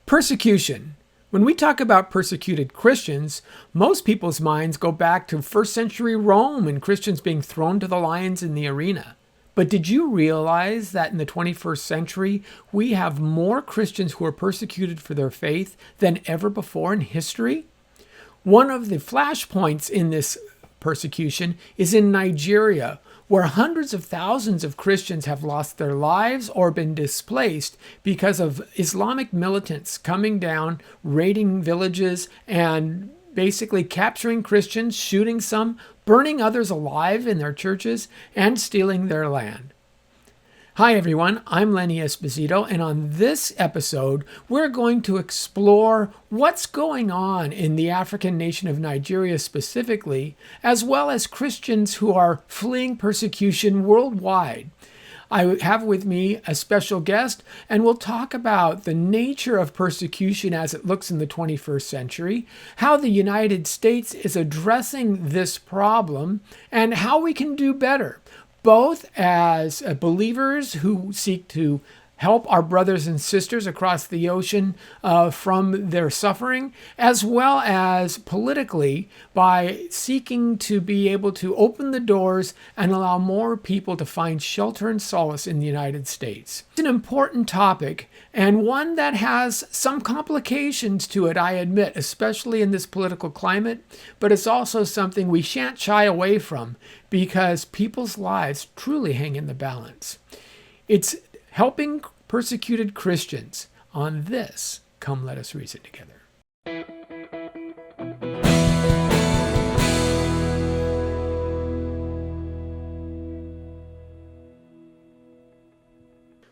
Persecution. When we talk about persecuted Christians, most people's minds go back to first century Rome and Christians being thrown to the lions in the arena. But did you realize that in the 21st century, we have more Christians who are persecuted for their faith than ever before in history? One of the flashpoints in this persecution is in Nigeria, where hundreds of thousands of Christians have lost their lives or been displaced because of Islamic militants coming down, raiding villages, and basically capturing Christians, shooting some, burning others alive in their churches, and stealing their land. Hi everyone, I'm Lenny Esposito, and on this episode, we're going to explore what's going on in the African nation of Nigeria specifically, as well as Christians who are fleeing persecution worldwide. I have with me a special guest, and we'll talk about the nature of persecution as it looks in the 21st century, how the United States is addressing this problem, and how we can do better, both as believers who seek to help our brothers and sisters across the ocean from their suffering, as well as politically by seeking to be able to open the doors and allow more people to find shelter and solace in the United States. It's an important topic and one that has some complications to it, I admit, especially in this political climate, but it's also something we shan't shy away from because people's lives truly hang in the balance. It's helping persecuted Christians. On this, come let us reason together.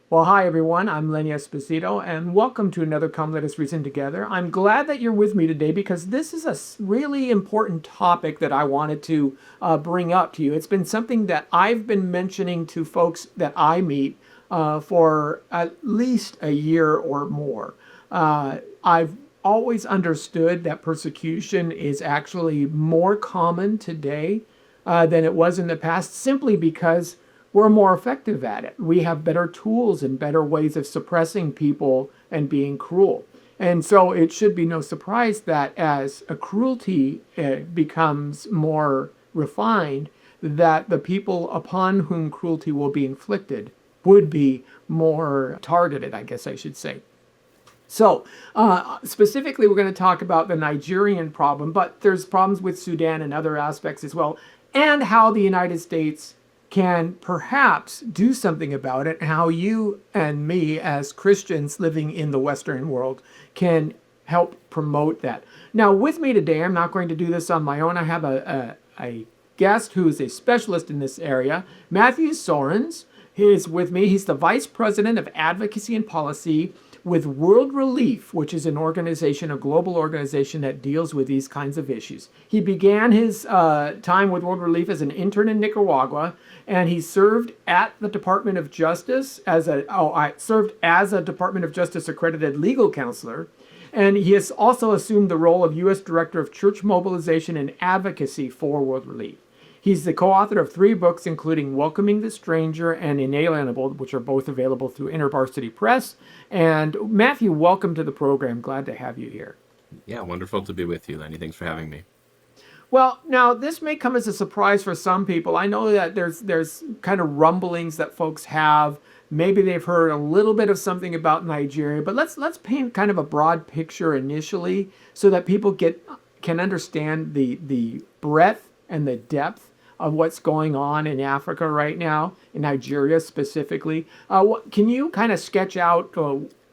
Well, hi everyone, I'm Lenny Esposito, and welcome to another Come Let Us Reason Together. I'm glad that you're with me today because this is a really important topic that I wanted to bring up to you. It's been something that I've been mentioning to folks that I meet for at least a year or more. I've always understood that persecution is actually more common today than it was in the past, simply because we're more effective at it. We have better tools and better ways of suppressing people and being cruel. And so it should be no surprise that as a cruelty becomes more refined, that the people upon whom cruelty will be inflicted would be more targeted, I guess I should say. So specifically, we're going to talk about the Nigerian problem, but there's problems with Sudan and other aspects as well, and how the United States can perhaps do something about it, and how you and me as Christians living in the Western world can help promote that. Now, with me today, I'm not going to do this on my own. I have a guest who is a specialist in this area, Matthew Soerens. He is with me. He's the Vice President of Advocacy and Policy with World Relief, which is an organization, a global organization that deals with these kinds of issues. He began his time with World Relief as an intern in Nicaragua, and he served at the Department of Justice served as a Department of Justice accredited legal counselor, and he has also assumed the role of U.S. Director of Church Mobilization and Advocacy for World Relief. He's the co-author of 3 books, including Welcoming the Stranger and Inalienable, which are both available through InterVarsity Press. And Matthew, welcome to the program. Glad to have you here. Yeah, wonderful to be with you, Lenny. Thanks for having me. Well, now this may come as a surprise for some people. I know that there's kind of rumblings that folks have. Maybe they've heard a little bit of something about Nigeria, but let's paint kind of a broad picture initially so that people can understand the breadth and the depth of what's going on in Africa right now, in Nigeria specifically. Can you kind of sketch out,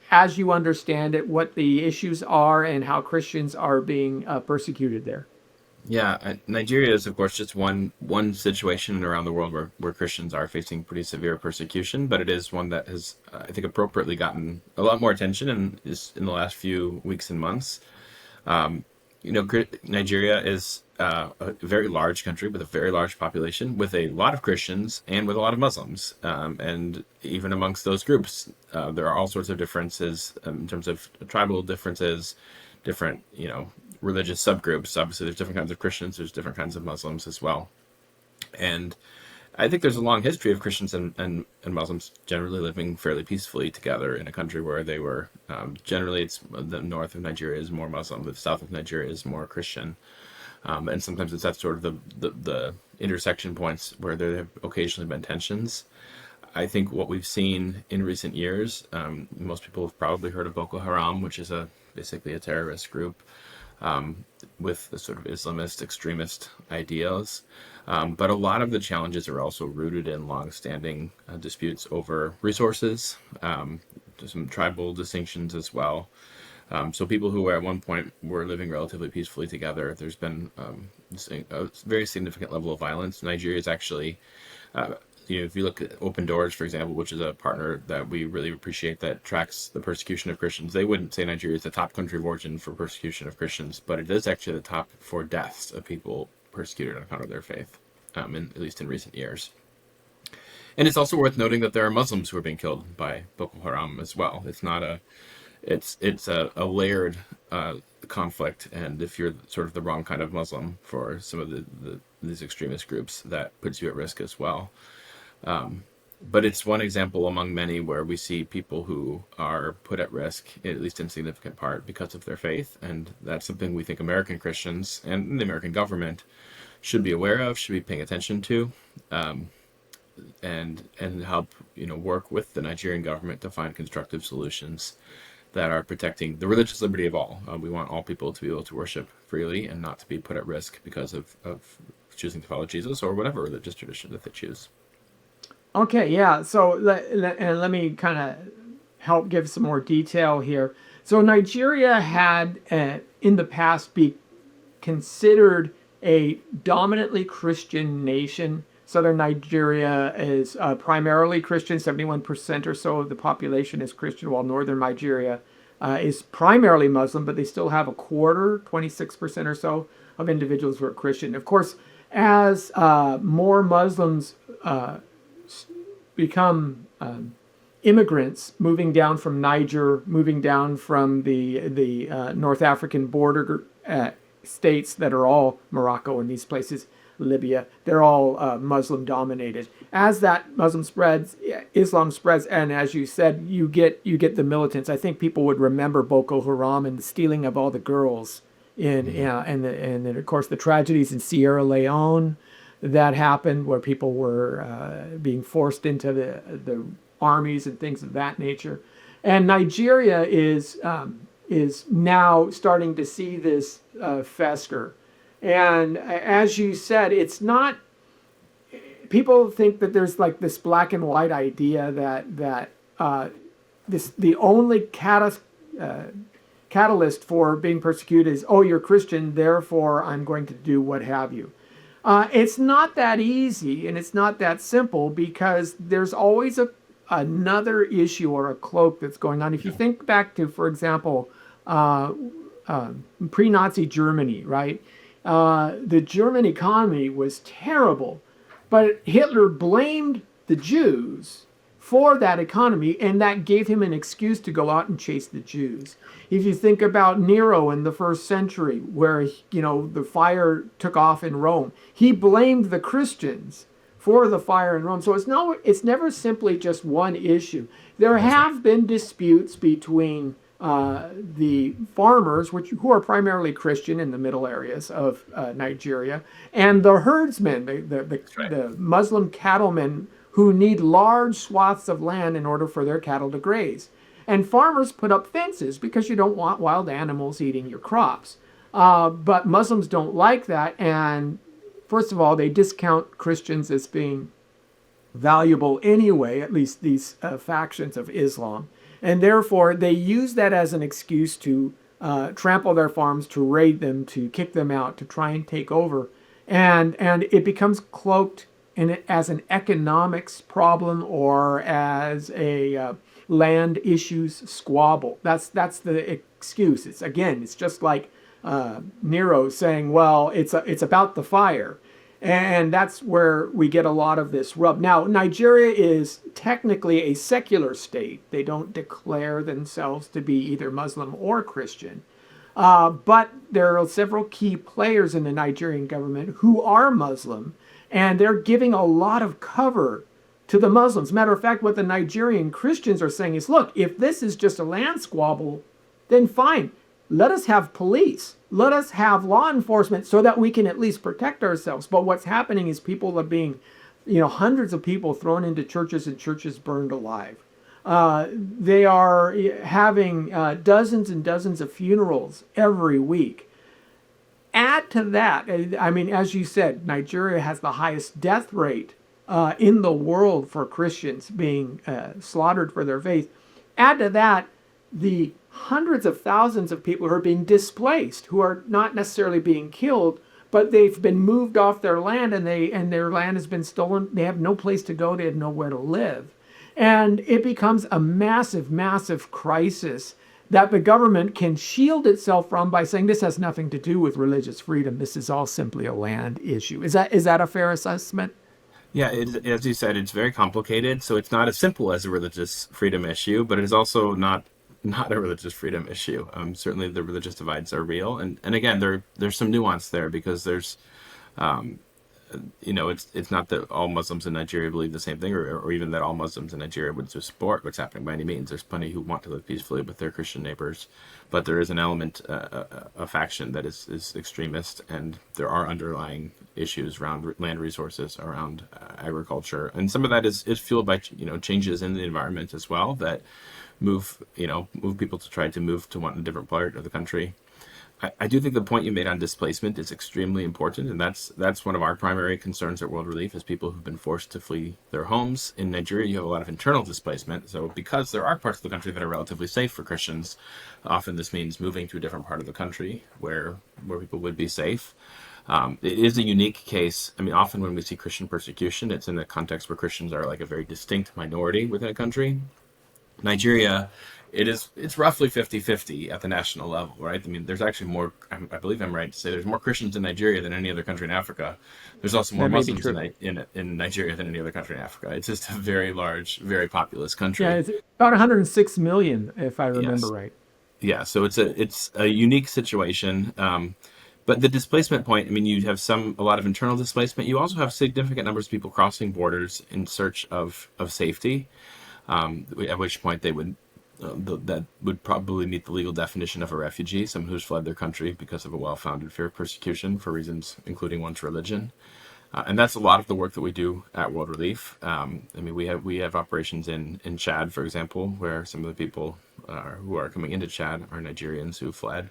as you understand it, what the issues are and how Christians are being persecuted there? Yeah, Nigeria is, of course, just one situation around the world where Christians are facing pretty severe persecution, but it is one that has, I think, appropriately gotten a lot more attention in the last few weeks and months. Nigeria is a very large country with a very large population, with a lot of Christians and with a lot of Muslims. And even amongst those groups, there are all sorts of differences in terms of tribal differences, different, religious subgroups. Obviously, there's different kinds of Christians, there's different kinds of Muslims as well. And I think there's a long history of Christians and Muslims generally living fairly peacefully together in a country where they were generally, it's the north of Nigeria is more Muslim, the south of Nigeria is more Christian, and sometimes it's at sort of the intersection points where there have occasionally been tensions. I think what we've seen in recent years, most people have probably heard of Boko Haram, which is basically a terrorist group with the sort of Islamist extremist ideals. But a lot of the challenges are also rooted in long-standing disputes over resources, some tribal distinctions as well. So people who at one point were living relatively peacefully together, there's been a very significant level of violence. Nigeria is actually, if you look at Open Doors, for example, which is a partner that we really appreciate that tracks the persecution of Christians, they wouldn't say Nigeria is the top country of origin for persecution of Christians, but it is actually the top for deaths of people persecuted on account of their faith, at least in recent years. And it's also worth noting that there are Muslims who are being killed by Boko Haram as well. It's a layered conflict, and if you're sort of the wrong kind of Muslim for some of these extremist groups, that puts you at risk as well. But it's one example among many where we see people who are put at risk, at least in significant part, because of their faith. And that's something we think American Christians and the American government should be aware of, should be paying attention to, and help work with the Nigerian government to find constructive solutions that are protecting the religious liberty of all. We want all people to be able to worship freely and not to be put at risk because of choosing to follow Jesus or whatever religious tradition that they choose. Okay, yeah. So let me kind of help give some more detail here. So Nigeria had in the past be considered a dominantly Christian nation. Southern Nigeria is primarily Christian. 71% or so of the population is Christian, while northern Nigeria is primarily Muslim, but they still have a quarter, 26% or so of individuals who are Christian. Of course, as more Muslims become immigrants moving down from Niger, moving down from the North African border states that are all Morocco and these places, Libya, they're all Muslim dominated. As that Islam spreads, and as you said, you get the militants. I think people would remember Boko Haram and the stealing of all the girls and then of course the tragedies in Sierra Leone that happened, where people were being forced into the armies and things of that nature. And Nigeria is now starting to see this fester. And as you said, it's not. People think that there's like this black and white idea that the only catalyst for being persecuted is, oh, you're Christian, therefore I'm going to do what have you. It's not that easy, and it's not that simple, because there's always another issue or a cloak that's going on. If you think back to, for example, pre-Nazi Germany, right? The German economy was terrible, but Hitler blamed the Jews for that economy, and that gave him an excuse to go out and chase the Jews. If you think about Nero in the first century, where the fire took off in Rome, he blamed the Christians for the fire in Rome. So it's never simply just one issue. There have been disputes between the farmers, who are primarily Christian in the middle areas of Nigeria, and the herdsmen, the Muslim cattlemen, who need large swaths of land in order for their cattle to graze. And farmers put up fences because you don't want wild animals eating your crops. But Muslims don't like that, and first of all, they discount Christians as being valuable anyway, at least these factions of Islam. And therefore, they use that as an excuse to trample their farms, to raid them, to kick them out, to try and take over. And it becomes cloaked as an economics problem or as a land issues squabble. That's the excuse. It's just like Nero saying, well, it's about the fire. And that's where we get a lot of this rub. Now, Nigeria is technically a secular state. They don't declare themselves to be either Muslim or Christian. But there are several key players in the Nigerian government who are Muslim. And they're giving a lot of cover to the Muslims. Matter of fact, what the Nigerian Christians are saying is, look, if this is just a land squabble, then fine. Let us have police. Let us have law enforcement so that we can at least protect ourselves. But what's happening is people are being, hundreds of people thrown into churches and churches burned alive. They are having dozens and dozens of funerals every week. Add to that, I mean, as you said, Nigeria has the highest death rate in the world for Christians being slaughtered for their faith. Add to that the hundreds of thousands of people who are being displaced, who are not necessarily being killed, but they've been moved off their land and their land has been stolen. They have no place to go. They have nowhere to live. And it becomes a massive, massive crisis that the government can shield itself from by saying this has nothing to do with religious freedom. This is all simply a land issue. Is that a fair assessment? Yeah, as you said, it's very complicated. So it's not as simple as a religious freedom issue, but it is also not a religious freedom issue. Certainly, the religious divides are real, and again, there's some nuance there because there's, it's not that all Muslims in Nigeria believe the same thing, or even that all Muslims in Nigeria would support what's happening by any means. There's plenty who want to live peacefully with their Christian neighbors, but there is an element, a faction that is extremist, and there are underlying issues around land resources, around agriculture, and some of that is fueled by changes in the environment as well that move people to try to move to a different part of the country. I do think the point you made on displacement is extremely important, and that's one of our primary concerns at World Relief is people who've been forced to flee their homes. In Nigeria, you have a lot of internal displacement, so because there are parts of the country that are relatively safe for Christians, often this means moving to a different part of the country where people would be safe. It is a unique case. I mean, often when we see Christian persecution, it's in the context where Christians are like a very distinct minority within a country. Nigeria, it's roughly 50-50 at the national level, right? I mean, there's actually more, I believe I'm right to say there's more Christians in Nigeria than any other country in Africa. There's also more Muslims in Nigeria than any other country in Africa. It's just a very large, very populous country. Yeah, it's about 106 million, if I remember Yes. right. Yeah, so it's a unique situation. But the displacement point, I mean, you have a lot of internal displacement. You also have significant numbers of people crossing borders in search of safety. At which point they would that would probably meet the legal definition of a refugee, someone who's fled their country because of a well-founded fear of persecution for reasons including one's religion. And that's a lot of the work that we do at World Relief. I mean, we have operations in Chad, for example, where some of the people who are coming into Chad are Nigerians who fled.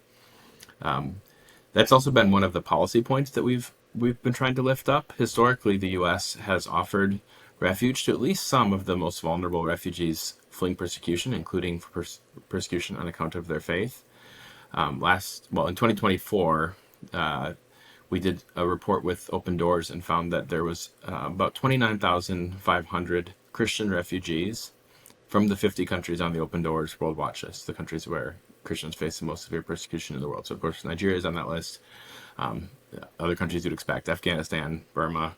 That's also been one of the policy points that we've been trying to lift up. Historically, the U.S. has offered refuge to at least some of the most vulnerable refugees fleeing persecution, including persecution on account of their faith. In 2024, we did a report with Open Doors and found that there was about 29,500 Christian refugees from the 50 countries on the Open Doors World Watch List, the countries where Christians face the most severe persecution in the world. So, of course, Nigeria is on that list. Other countries you'd expect, Afghanistan, Burma,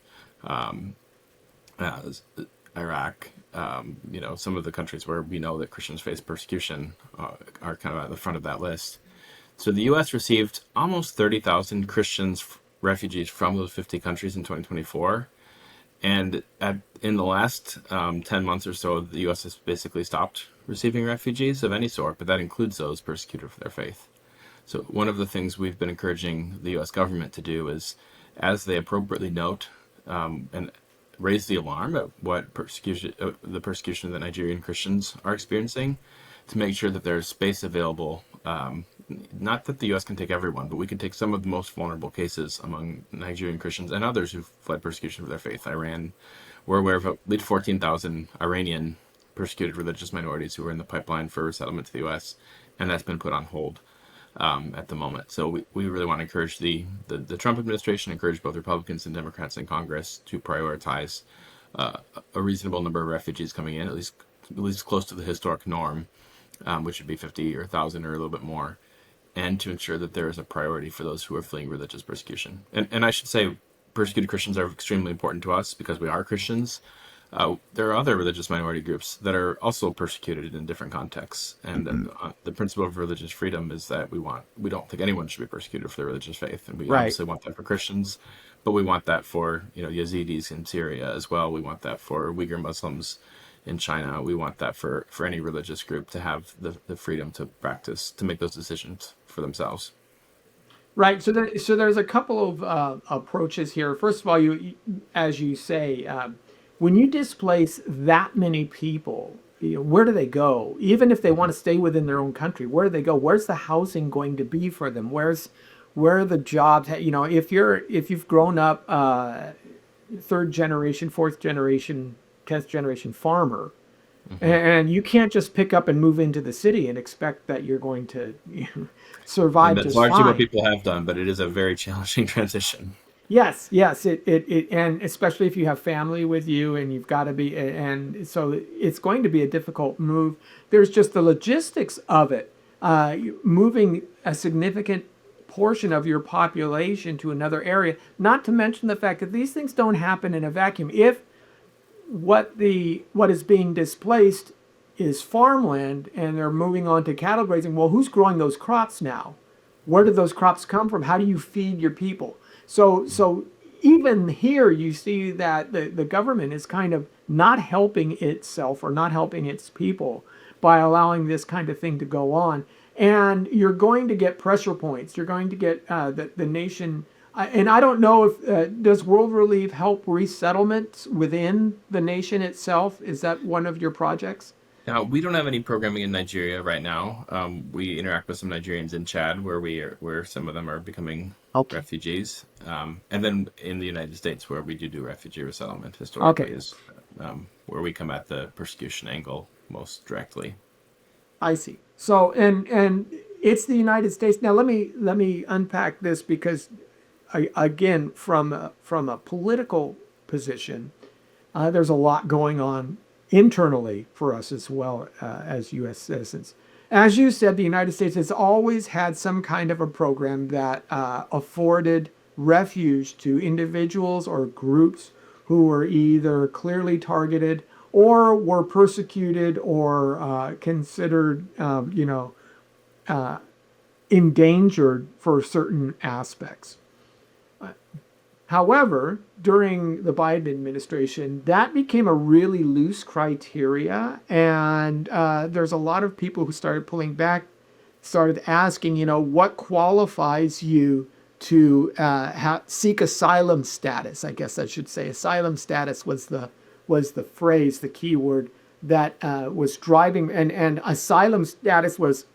Iraq, some of the countries where we know that Christians face persecution are kind of at the front of that list. So the U.S. received almost 30,000 refugees from those 50 countries in 2024. And in the last 10 months or so, the U.S. has basically stopped receiving refugees of any sort, but that includes those persecuted for their faith. So one of the things we've been encouraging the U.S. government to do is, as they appropriately note and raise the alarm at what the persecution that Nigerian Christians are experiencing, to make sure that there's space available. Not that the U.S. can take everyone, but we can take some of the most vulnerable cases among Nigerian Christians and others who've fled persecution for their faith. We're aware of at least 14,000 Iranian persecuted religious minorities who are in the pipeline for resettlement to the U.S., and that's been put on hold at the moment. So we really want to encourage the Trump administration, encourage both Republicans and Democrats in Congress to prioritize a reasonable number of refugees coming in, at least close to the historic norm, which would be 50 or 1,000 or a little bit more, and to ensure that there is a priority for those who are fleeing religious persecution. And I should say, persecuted Christians are extremely important to us because we are Christians. There are other religious minority groups that are also persecuted in different contexts, and the principle of religious freedom is that we don't think anyone should be persecuted for their religious faith, and we Right. obviously want that for Christians, but we want that for Yazidis in Syria as well. We want that for Uyghur Muslims in China. We want that for any religious group to have the freedom to practice, to make those decisions for themselves. Right. So there's a couple of approaches here. First of all, as you say, when you displace that many people, where do they go? Even if they want to stay within their own country, where do they go? Where's the housing going to be for them? Where are the jobs? If you've grown up third generation, fourth generation, 10th generation farmer, and you can't just pick up and move into the city and expect that you're going to And survive that's just largely what fine. people have done, but it is a very challenging transition. Yes, yes, and especially if you have family with you and you've got to be, and so it's going to be a difficult move. There's just the logistics of it, moving a significant portion of your population to another area, not to mention the fact that these things don't happen in a vacuum. If what is being displaced is farmland and they're moving on to cattle grazing, well, who's growing those crops now? Where did those crops come from? How do you feed your people? So even here you see that the government is kind of not helping itself or not helping its people by allowing this kind of thing to go on. And you're going to get pressure points. You're going to get the nation. And I don't know if does World Relief help resettlement within the nation itself? Is that one of your projects? Now, we don't have any programming in Nigeria right now. We interact with some Nigerians in Chad, where some of them are becoming Okay. refugees, and then in the United States, where we do refugee resettlement historically, Okay. is where we come at the persecution angle most directly. I see. So and it's the United States. Now let me unpack this because again from a political position, there's a lot going on internally for us as well as U.S. citizens. As you said, the United States has always had some kind of a program that afforded refuge to individuals or groups who were either clearly targeted or were persecuted or considered, endangered for certain aspects. However, during the Biden administration, that became a really loose criteria, and there's a lot of people who started pulling back, started asking, what qualifies you to seek asylum status? I guess I should say asylum status was the phrase, the key word that was driving, and asylum status was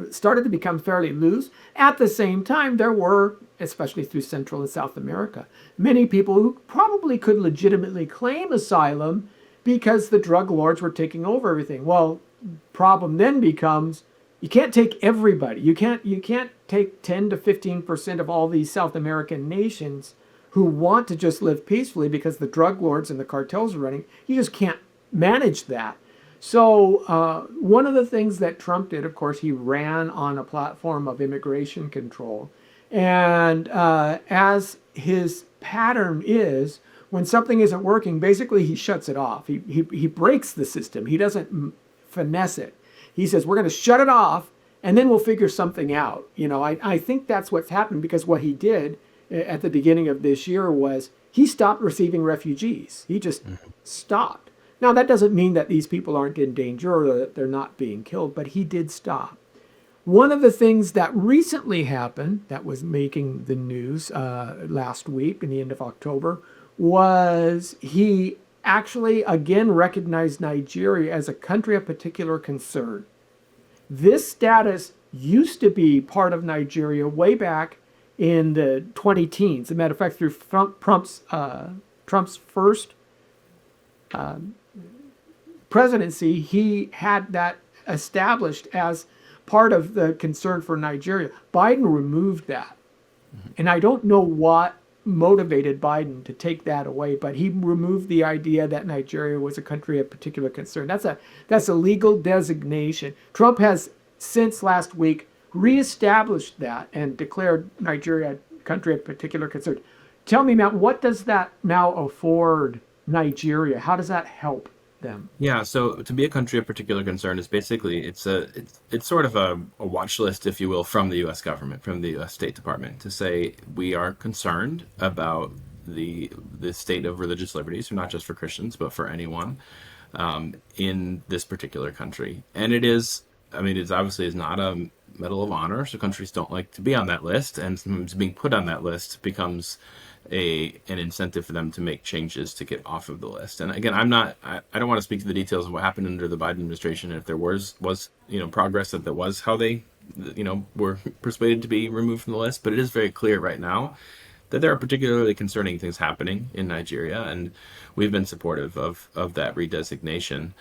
started to become fairly loose. At the same time, there were, especially through Central and South America, many people who probably could legitimately claim asylum because the drug lords were taking over everything. Well, problem then becomes you can't take everybody. You can't take 10 to 15% of all these South American nations who want to just live peacefully because the drug lords and the cartels are running. You just can't manage that. So one of the things that Trump did, of course, he ran on a platform of immigration control. And as his pattern is, when something isn't working, basically he shuts it off. He breaks the system. He doesn't finesse it. He says, we're going to shut it off, and then we'll figure something out. I think that's what's happened because what he did at the beginning of this year was he stopped receiving refugees. He just stopped. Now, that doesn't mean that these people aren't in danger or that they're not being killed, but he did stop. One of the things that recently happened that was making the news last week in the end of October was he actually again recognized Nigeria as a country of particular concern. This status used to be part of Nigeria way back in the 20 teens. As a matter of fact, through Trump's first presidency, he had that established as part of the concern for Nigeria. Biden removed that. And I don't know what motivated Biden to take that away, but he removed the idea that Nigeria was a country of particular concern. That's a legal designation. Trump has since last week reestablished that and declared Nigeria a country of particular concern. Tell me, Matt, what does that now afford Nigeria? How does that help them? Yeah, so to be a country of particular concern is basically it's sort of a watch list, if you will, from the U.S. government, from the U.S. State Department, to say we are concerned about the state of religious liberties, so not just for Christians, but for anyone in this particular country. And it is, I mean, it's obviously is not a medal of honor, so countries don't like to be on that list, and sometimes being put on that list becomes an incentive for them to make changes to get off of the list. And again, I don't want to speak to the details of what happened under the Biden administration, and if there was progress, that was how they were persuaded to be removed from the list. But it is very clear right now that there are particularly concerning things happening in Nigeria, and we've been supportive of that redesignation.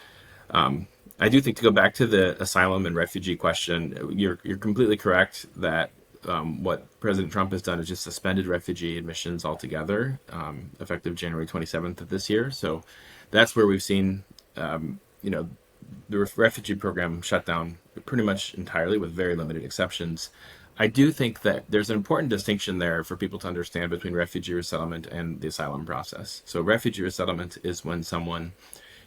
I do think, to go back to the asylum and refugee question, you're completely correct that what President Trump has done is just suspended refugee admissions altogether, effective January 27th of this year. So that's where we've seen, the refugee program shut down pretty much entirely, with very limited exceptions. I do think that there's an important distinction there for people to understand between refugee resettlement and the asylum process. So refugee resettlement is when someone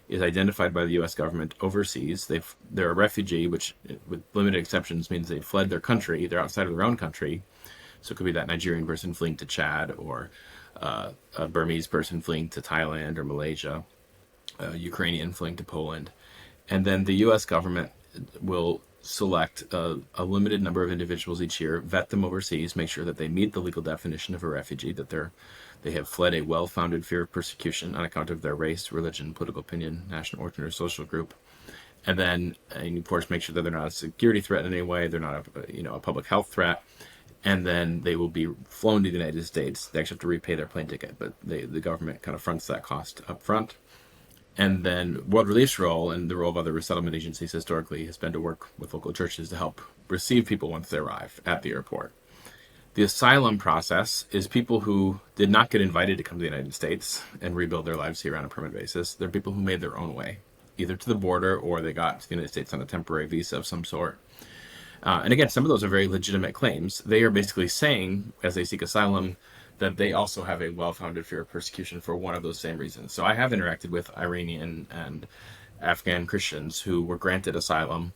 is identified by the U.S. government overseas. They're a refugee, which, with limited exceptions, means they fled their country. They're outside of their own country. So it could be that Nigerian person fleeing to Chad, or a Burmese person fleeing to Thailand or Malaysia, a Ukrainian fleeing to Poland. And then the U.S. government will select a limited number of individuals each year, vet them overseas, make sure that they meet the legal definition of a refugee, that they have fled a well-founded fear of persecution on account of their race, religion, political opinion, national origin, or social group. And then, and of course, make sure that they're not a security threat in any way, they're not a public health threat. And then they will be flown to the United States. They actually have to repay their plane ticket, but the government kind of fronts that cost up front. And then World Relief's role, and the role of other resettlement agencies historically, has been to work with local churches to help receive people once they arrive at the airport. The asylum process is people who did not get invited to come to the United States and rebuild their lives here on a permanent basis. They're people who made their own way, either to the border or they got to the United States on a temporary visa of some sort. And again, some of those are very legitimate claims. They are basically saying, as they seek asylum, that they also have a well-founded fear of persecution for one of those same reasons. So I have interacted with Iranian and Afghan Christians who were granted asylum,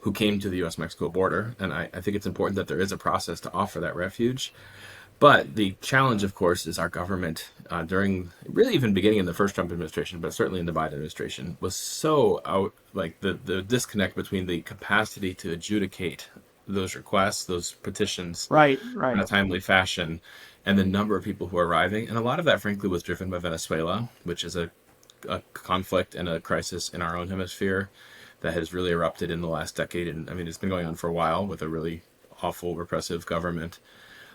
who came to the U.S.-Mexico border, and I think it's important that there is a process to offer that refuge. But the challenge, of course, is our government, during, really even beginning in the first Trump administration, but certainly in the Biden administration, was so out, like the disconnect between the capacity to adjudicate those requests, those petitions, Right. in a timely fashion, and the number of people who are arriving. And a lot of that, frankly, was driven by Venezuela, which is a conflict and a crisis in our own hemisphere that has really erupted in the last decade. And I mean, it's been going on for a while with a really awful, repressive government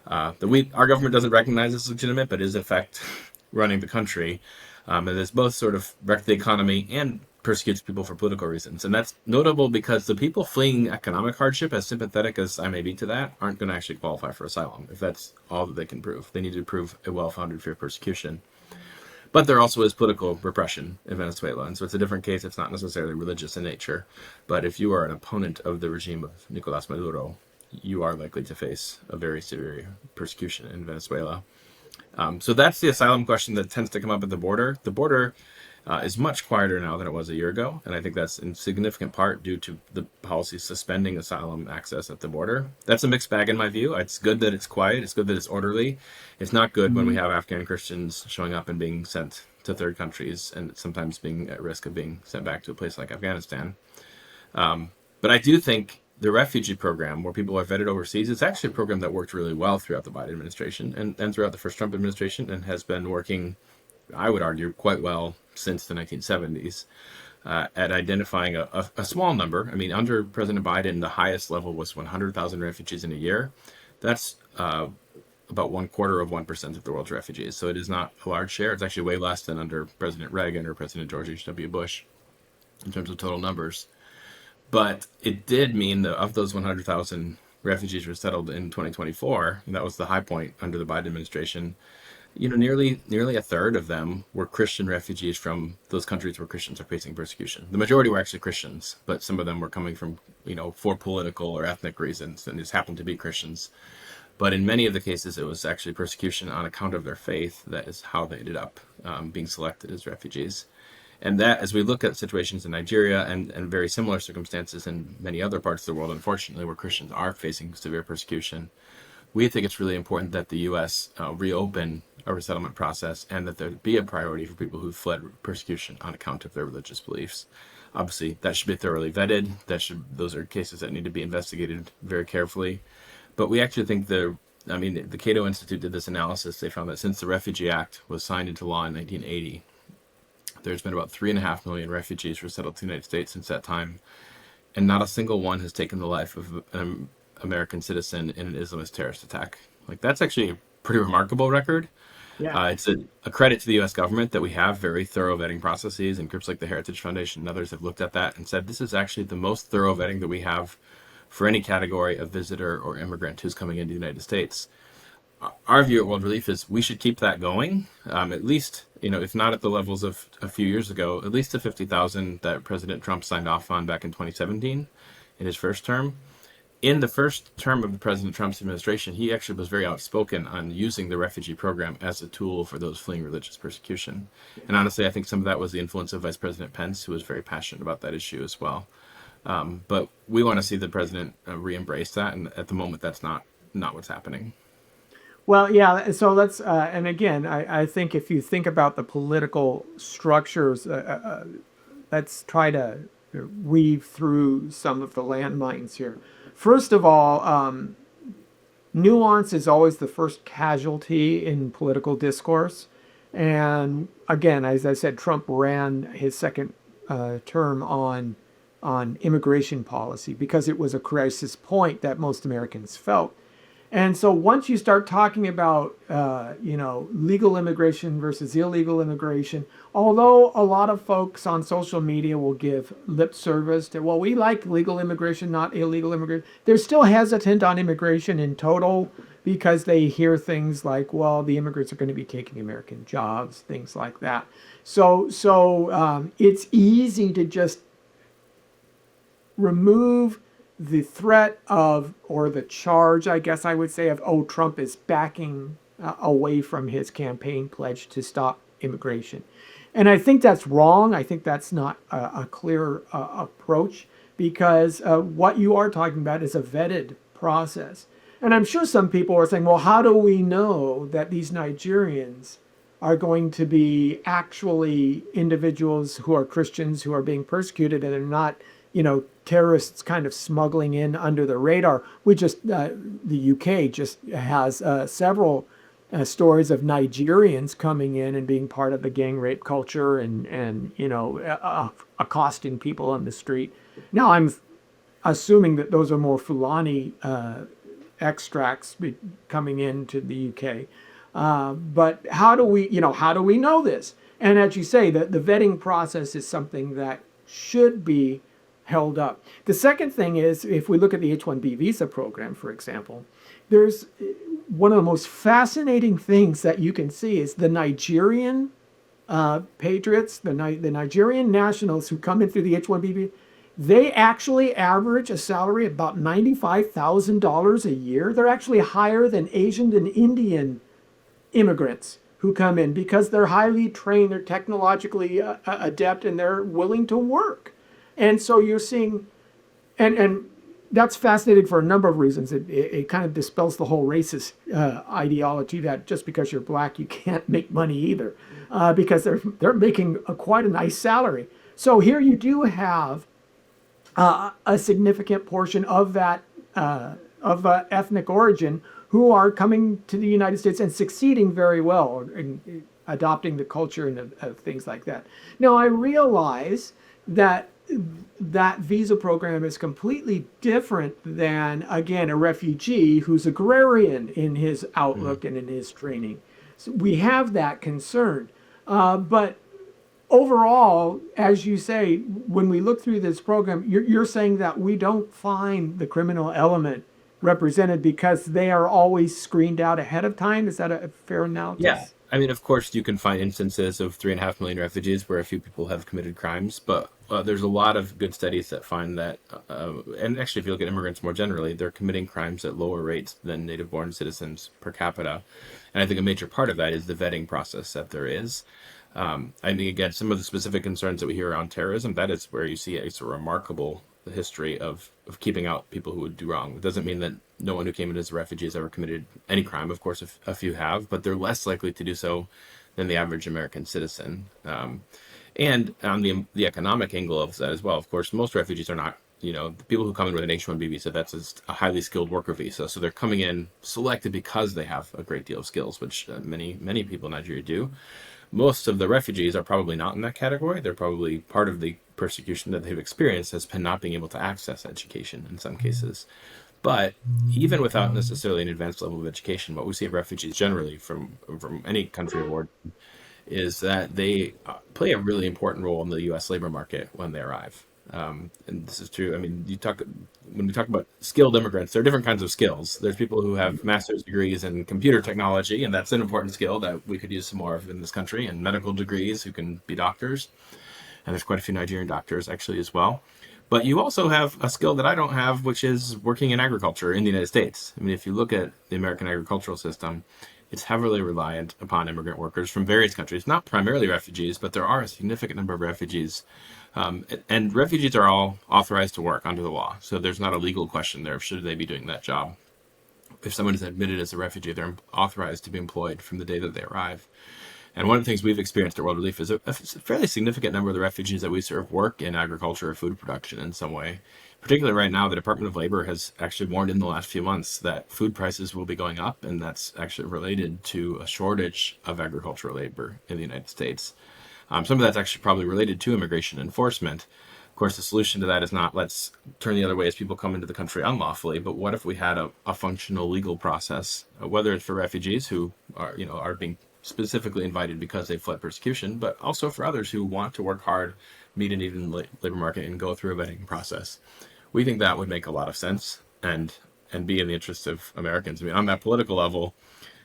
that our government doesn't recognize as legitimate, but is in fact running the country. And it's both sort of wrecked the economy and persecutes people for political reasons. And that's notable because the people fleeing economic hardship, as sympathetic as I may be to that, aren't going to actually qualify for asylum if that's all that they can prove. They need to prove a well-founded fear of persecution. But there also is political repression in Venezuela, and so it's a different case. It's not necessarily religious in nature. But if you are an opponent of the regime of Nicolás Maduro, you are likely to face a very severe persecution in Venezuela. So that's the asylum question that tends to come up at the border. The border is much quieter now than it was a year ago, and I think that's in significant part due to the policy suspending asylum access at the border. That's a mixed bag in my view. It's good that it's quiet. It's good that it's orderly. It's not good when we have Afghan Christians showing up and being sent to third countries and sometimes being at risk of being sent back to a place like Afghanistan. But I do think the refugee program, where people are vetted overseas, it's actually a program that worked really well throughout the Biden administration and throughout the first Trump administration, and has been working, I would argue, quite well since the 1970s at identifying a small number. I mean, under President Biden, the highest level was 100,000 refugees in a year. That's about 0.25% of the world's refugees. So it is not a large share. It's actually way less than under President Reagan or President George H.W. Bush in terms of total numbers. But it did mean that of those 100,000 refugees resettled in 2024, and that was the high point under the Biden administration, nearly a third of them were Christian refugees from those countries where Christians are facing persecution. The majority were actually Christians, but some of them were coming from, for political or ethnic reasons, and just happened to be Christians. But in many of the cases, it was actually persecution on account of their faith that is how they ended up being selected as refugees. And that, as we look at situations in Nigeria and very similar circumstances in many other parts of the world, unfortunately, where Christians are facing severe persecution, we think it's really important that the U.S. Reopen a resettlement process and that there be a priority for people who fled persecution on account of their religious beliefs. Obviously, that should be thoroughly vetted. Those are cases that need to be investigated very carefully. But we actually think the Cato Institute did this analysis. They found that since the Refugee Act was signed into law in 1980, there's been about 3.5 million refugees resettled to the United States since that time, and not a single one has taken the life of an American citizen in an Islamist terrorist attack. Like, that's actually a pretty remarkable record. Yeah. It's a credit to the U.S. government that we have very thorough vetting processes, and groups like the Heritage Foundation and others have looked at that and said this is actually the most thorough vetting that we have for any category of visitor or immigrant who's coming into the United States. Our view at World Relief is we should keep that going, at least, if not at the levels of a few years ago, at least the 50,000 that President Trump signed off on back in 2017 in his first term. In the first term of President Trump's administration, he actually was very outspoken on using the refugee program as a tool for those fleeing religious persecution. And honestly, I think some of that was the influence of Vice President Pence, who was very passionate about that issue as well. But we want to see the president re-embrace that, and at the moment, that's not what's happening. Well, yeah. So and again, I think if you think about the political structures, let's try to weave through some of the landmines here. First of all, nuance is always the first casualty in political discourse. And again, as I said, Trump ran his second term on immigration policy because it was a crisis point that most Americans felt. And so once you start talking about, legal immigration versus illegal immigration, although a lot of folks on social media will give lip service to, well, we like legal immigration, not illegal immigration, they're still hesitant on immigration in total because they hear things like, well, the immigrants are going to be taking American jobs, things like that. So it's easy to just remove the threat of, or the charge, I guess I would say, of, oh, Trump is backing away from his campaign pledge to stop immigration. And I think that's wrong. I think that's not a clear approach because what you are talking about is a vetted process. And I'm sure some people are saying, well, how do we know that these Nigerians are going to be actually individuals who are Christians who are being persecuted and they're not, terrorists kind of smuggling in under the radar? We just, the UK just has several stories of Nigerians coming in and being part of the gang rape culture and accosting people on the street. Now, I'm assuming that those are more Fulani extracts coming into the UK. But how do we know this? And as you say, the vetting process is something that should be held up. The second thing is, if we look at the H-1B visa program, for example, there's one of the most fascinating things that you can see is the Nigerian patriots, the Nigerian nationals who come in through the H-1B visa, they actually average a salary of about $95,000 a year. They're actually higher than Asian and Indian immigrants who come in because they're highly trained, they're technologically adept, and they're willing to work. And so you're seeing, and that's fascinating for a number of reasons. It kind of dispels the whole racist ideology that just because you're black, you can't make money either, because they're making quite a nice salary. So here you do have a significant portion of that of ethnic origin who are coming to the United States and succeeding very well in adopting the culture and things like that. Now, I realize that visa program is completely different than, again, a refugee who's agrarian in his outlook and in his training. So we have that concern. But overall, as you say, when we look through this program, you're saying that we don't find the criminal element represented because they are always screened out ahead of time. Is that a fair analysis? Yeah. I mean, of course, you can find instances of 3.5 million refugees where a few people have committed crimes, but there's a lot of good studies that find that, and actually, if you look at immigrants more generally, they're committing crimes at lower rates than native-born citizens per capita. And I think a major part of that is the vetting process that there is. I think, again, some of the specific concerns that we hear around terrorism, that is where you see a remarkable history of keeping out people who would do wrong. It doesn't mean that no one who came in as a refugee has ever committed any crime. Of course, a few have, but they're less likely to do so than the average American citizen. And on the economic angle of that as well, of course, most refugees are not, the people who come in with an H-1B visa, that's just a highly skilled worker visa. So they're coming in selected because they have a great deal of skills, which many people in Nigeria do. Most of the refugees are probably not in that category. They're probably part of the persecution that they've experienced has been not being able to access education in some cases. But even without necessarily an advanced level of education, what we see of refugees generally from any country of origin is that they play a really important role in the U.S. labor market when they arrive. And this is true. I mean, when we talk about skilled immigrants, there are different kinds of skills. There's people who have master's degrees in computer technology, and that's an important skill that we could use some more of in this country, and medical degrees who can be doctors. And there's quite a few Nigerian doctors actually as well. But you also have a skill that I don't have, which is working in agriculture in the United States. I mean, if you look at the American agricultural system, it's heavily reliant upon immigrant workers from various countries, not primarily refugees, but there are a significant number of refugees. And refugees are all authorized to work under the law. So there's not a legal question there of should they be doing that job. If someone is admitted as a refugee, they're authorized to be employed from the day that they arrive. And one of the things we've experienced at World Relief is a fairly significant number of the refugees that we serve work in agriculture or food production in some way. Particularly right now, the Department of Labor has actually warned in the last few months that food prices will be going up, and that's actually related to a shortage of agricultural labor in the United States. Some of that's actually probably related to immigration enforcement. Of course, the solution to that is not let's turn the other way as people come into the country unlawfully, but what if we had a functional legal process, whether it's for refugees who are being specifically invited because they fled persecution, but also for others who want to work hard, meet a need in the labor market, and go through a vetting process. We think that would make a lot of sense and be in the interest of Americans. I mean, on that political level,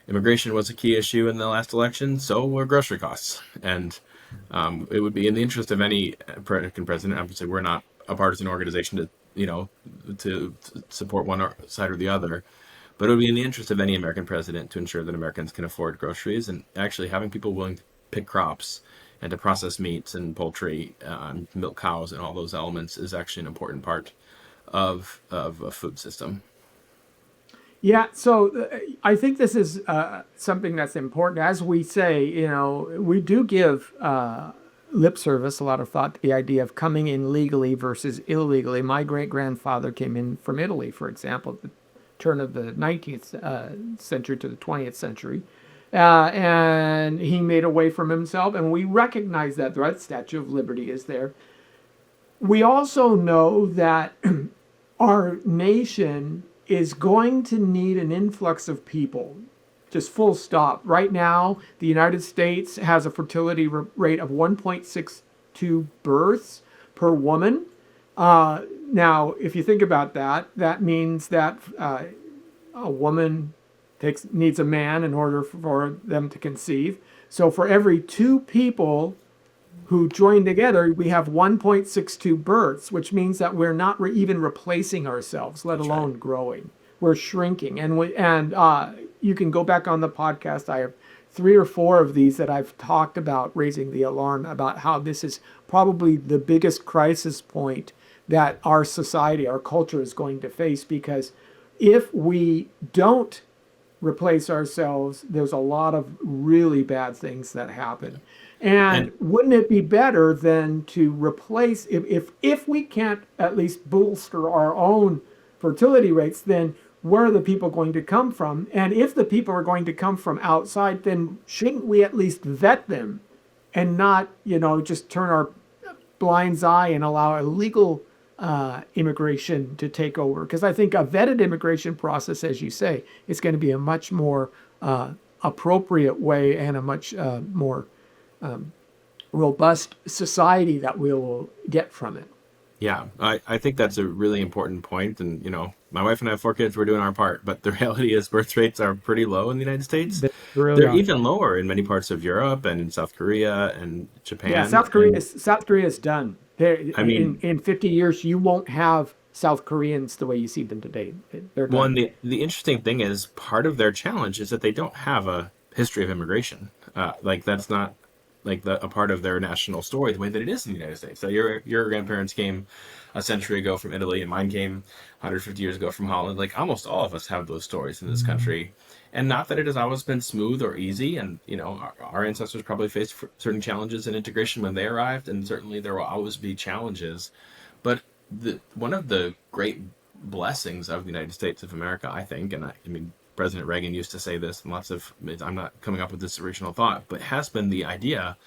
immigration was a key issue in the last election, so were grocery costs. And it would be in the interest of any American president. Obviously, we're not a partisan organization to support one side or the other. But it would be in the interest of any American president to ensure that Americans can afford groceries, and actually having people willing to pick crops and to process meats and poultry, milk cows, and all those elements is actually an important part of a food system. Yeah, so I think this is something that's important. As we say, we do give lip service, a lot of thought to the idea of coming in legally versus illegally. My great-grandfather came in from Italy, for example, at the turn of the 19th century to the 20th century. And he made a way for himself, and we recognize that, right? Statue of Liberty is there. We also know that our nation is going to need an influx of people, just full stop. Right now, the United States has a fertility rate of 1.62 births per woman. Now, if you think about that, that means that a woman needs a man in order for them to conceive. So for every two people who join together, we have 1.62 births, which means that we're not even replacing ourselves, let alone growing. We're shrinking. And you can go back on the podcast. I have 3 or 4 of these that I've talked about, raising the alarm about how this is probably the biggest crisis point that our society, our culture is going to face, because if we don't replace ourselves, there's a lot of really bad things that happen. And wouldn't it be better than to replace, if we can't at least bolster our own fertility rates, then where are the people going to come from? And if the people are going to come from outside, then shouldn't we at least vet them and not, just turn our blind's eye and allow illegal immigration to take over? Because I think a vetted immigration process, as you say, is going to be a much more appropriate way and a much more robust society that we will get from it. Yeah, I think that's a really important point. And, my wife and I have 4 kids. We're doing our part, but the reality is birth rates are pretty low in the United States. They really They're are. even lower in many parts of Europe and in South Korea and Yeah, Japan. And South Korea is done. There I mean, in 50 years you won't have South Koreans the way you see them today. They're one done. the interesting thing is part of their challenge is that they don't have a history of immigration. Like that's not like a part of their national story the way that it is in the United States. So your grandparents came a century ago from Italy, and mine came 150 years ago from Holland. Like almost all of us have those stories in this country, and not that it has always been smooth or easy. And our ancestors probably faced certain challenges in integration when they arrived, and certainly there will always be challenges. But one of the great blessings of the United States of America, I think, and I mean, President Reagan used to say this, and lots of, I'm not coming up with this original thought, but has been the idea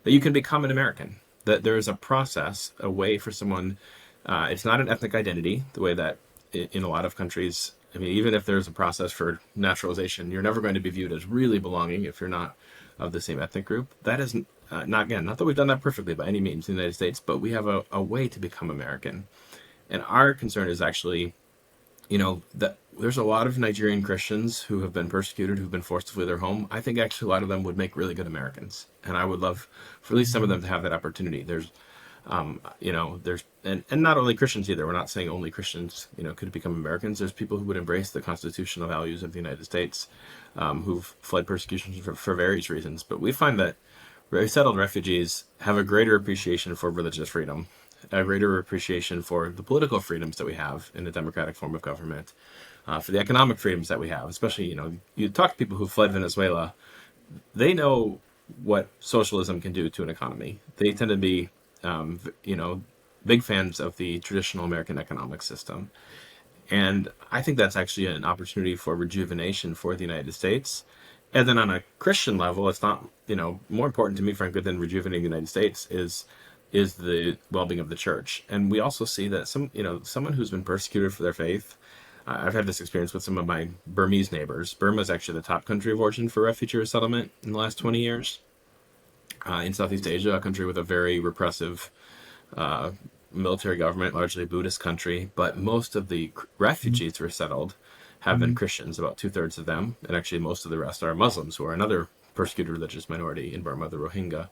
that you can become an American, that there is a process, a way for someone, it's not an ethnic identity, the way that in a lot of countries, I mean, even if there's a process for naturalization, you're never going to be viewed as really belonging if you're not of the same ethnic group. That is not, again, not that we've done that perfectly by any means in the United States, but we have a way to become American. And our concern is actually, that there's a lot of Nigerian Christians who have been persecuted, who've been forced to flee their home. I think actually a lot of them would make really good Americans, and I would love for at least some of them to have that opportunity. There's and not only Christians either. We're not saying only Christians, could become Americans. There's people who would embrace the constitutional values of the United States, who've fled persecution for various reasons. But we find that resettled refugees have a greater appreciation for religious freedom, a greater appreciation for the political freedoms that we have in a democratic form of government, for the economic freedoms that we have. Especially, you talk to people who fled Venezuela, they know what socialism can do to an economy. They tend to be, big fans of the traditional American economic system. And I think that's actually an opportunity for rejuvenation for the United States. And then on a Christian level, it's not, more important to me, frankly, than rejuvenating the United States is the well-being of the church. And we also see that someone who's been persecuted for their faith, I've had this experience with some of my Burmese neighbors. Burma is actually the top country of origin for refugee resettlement in the last 20 years. In Southeast Asia, a country with a very repressive military government, largely a Buddhist country, but most of the refugees resettled have been Christians, about 2/3 of them, and actually most of the rest are Muslims, who are another persecuted religious minority in Burma, the Rohingya.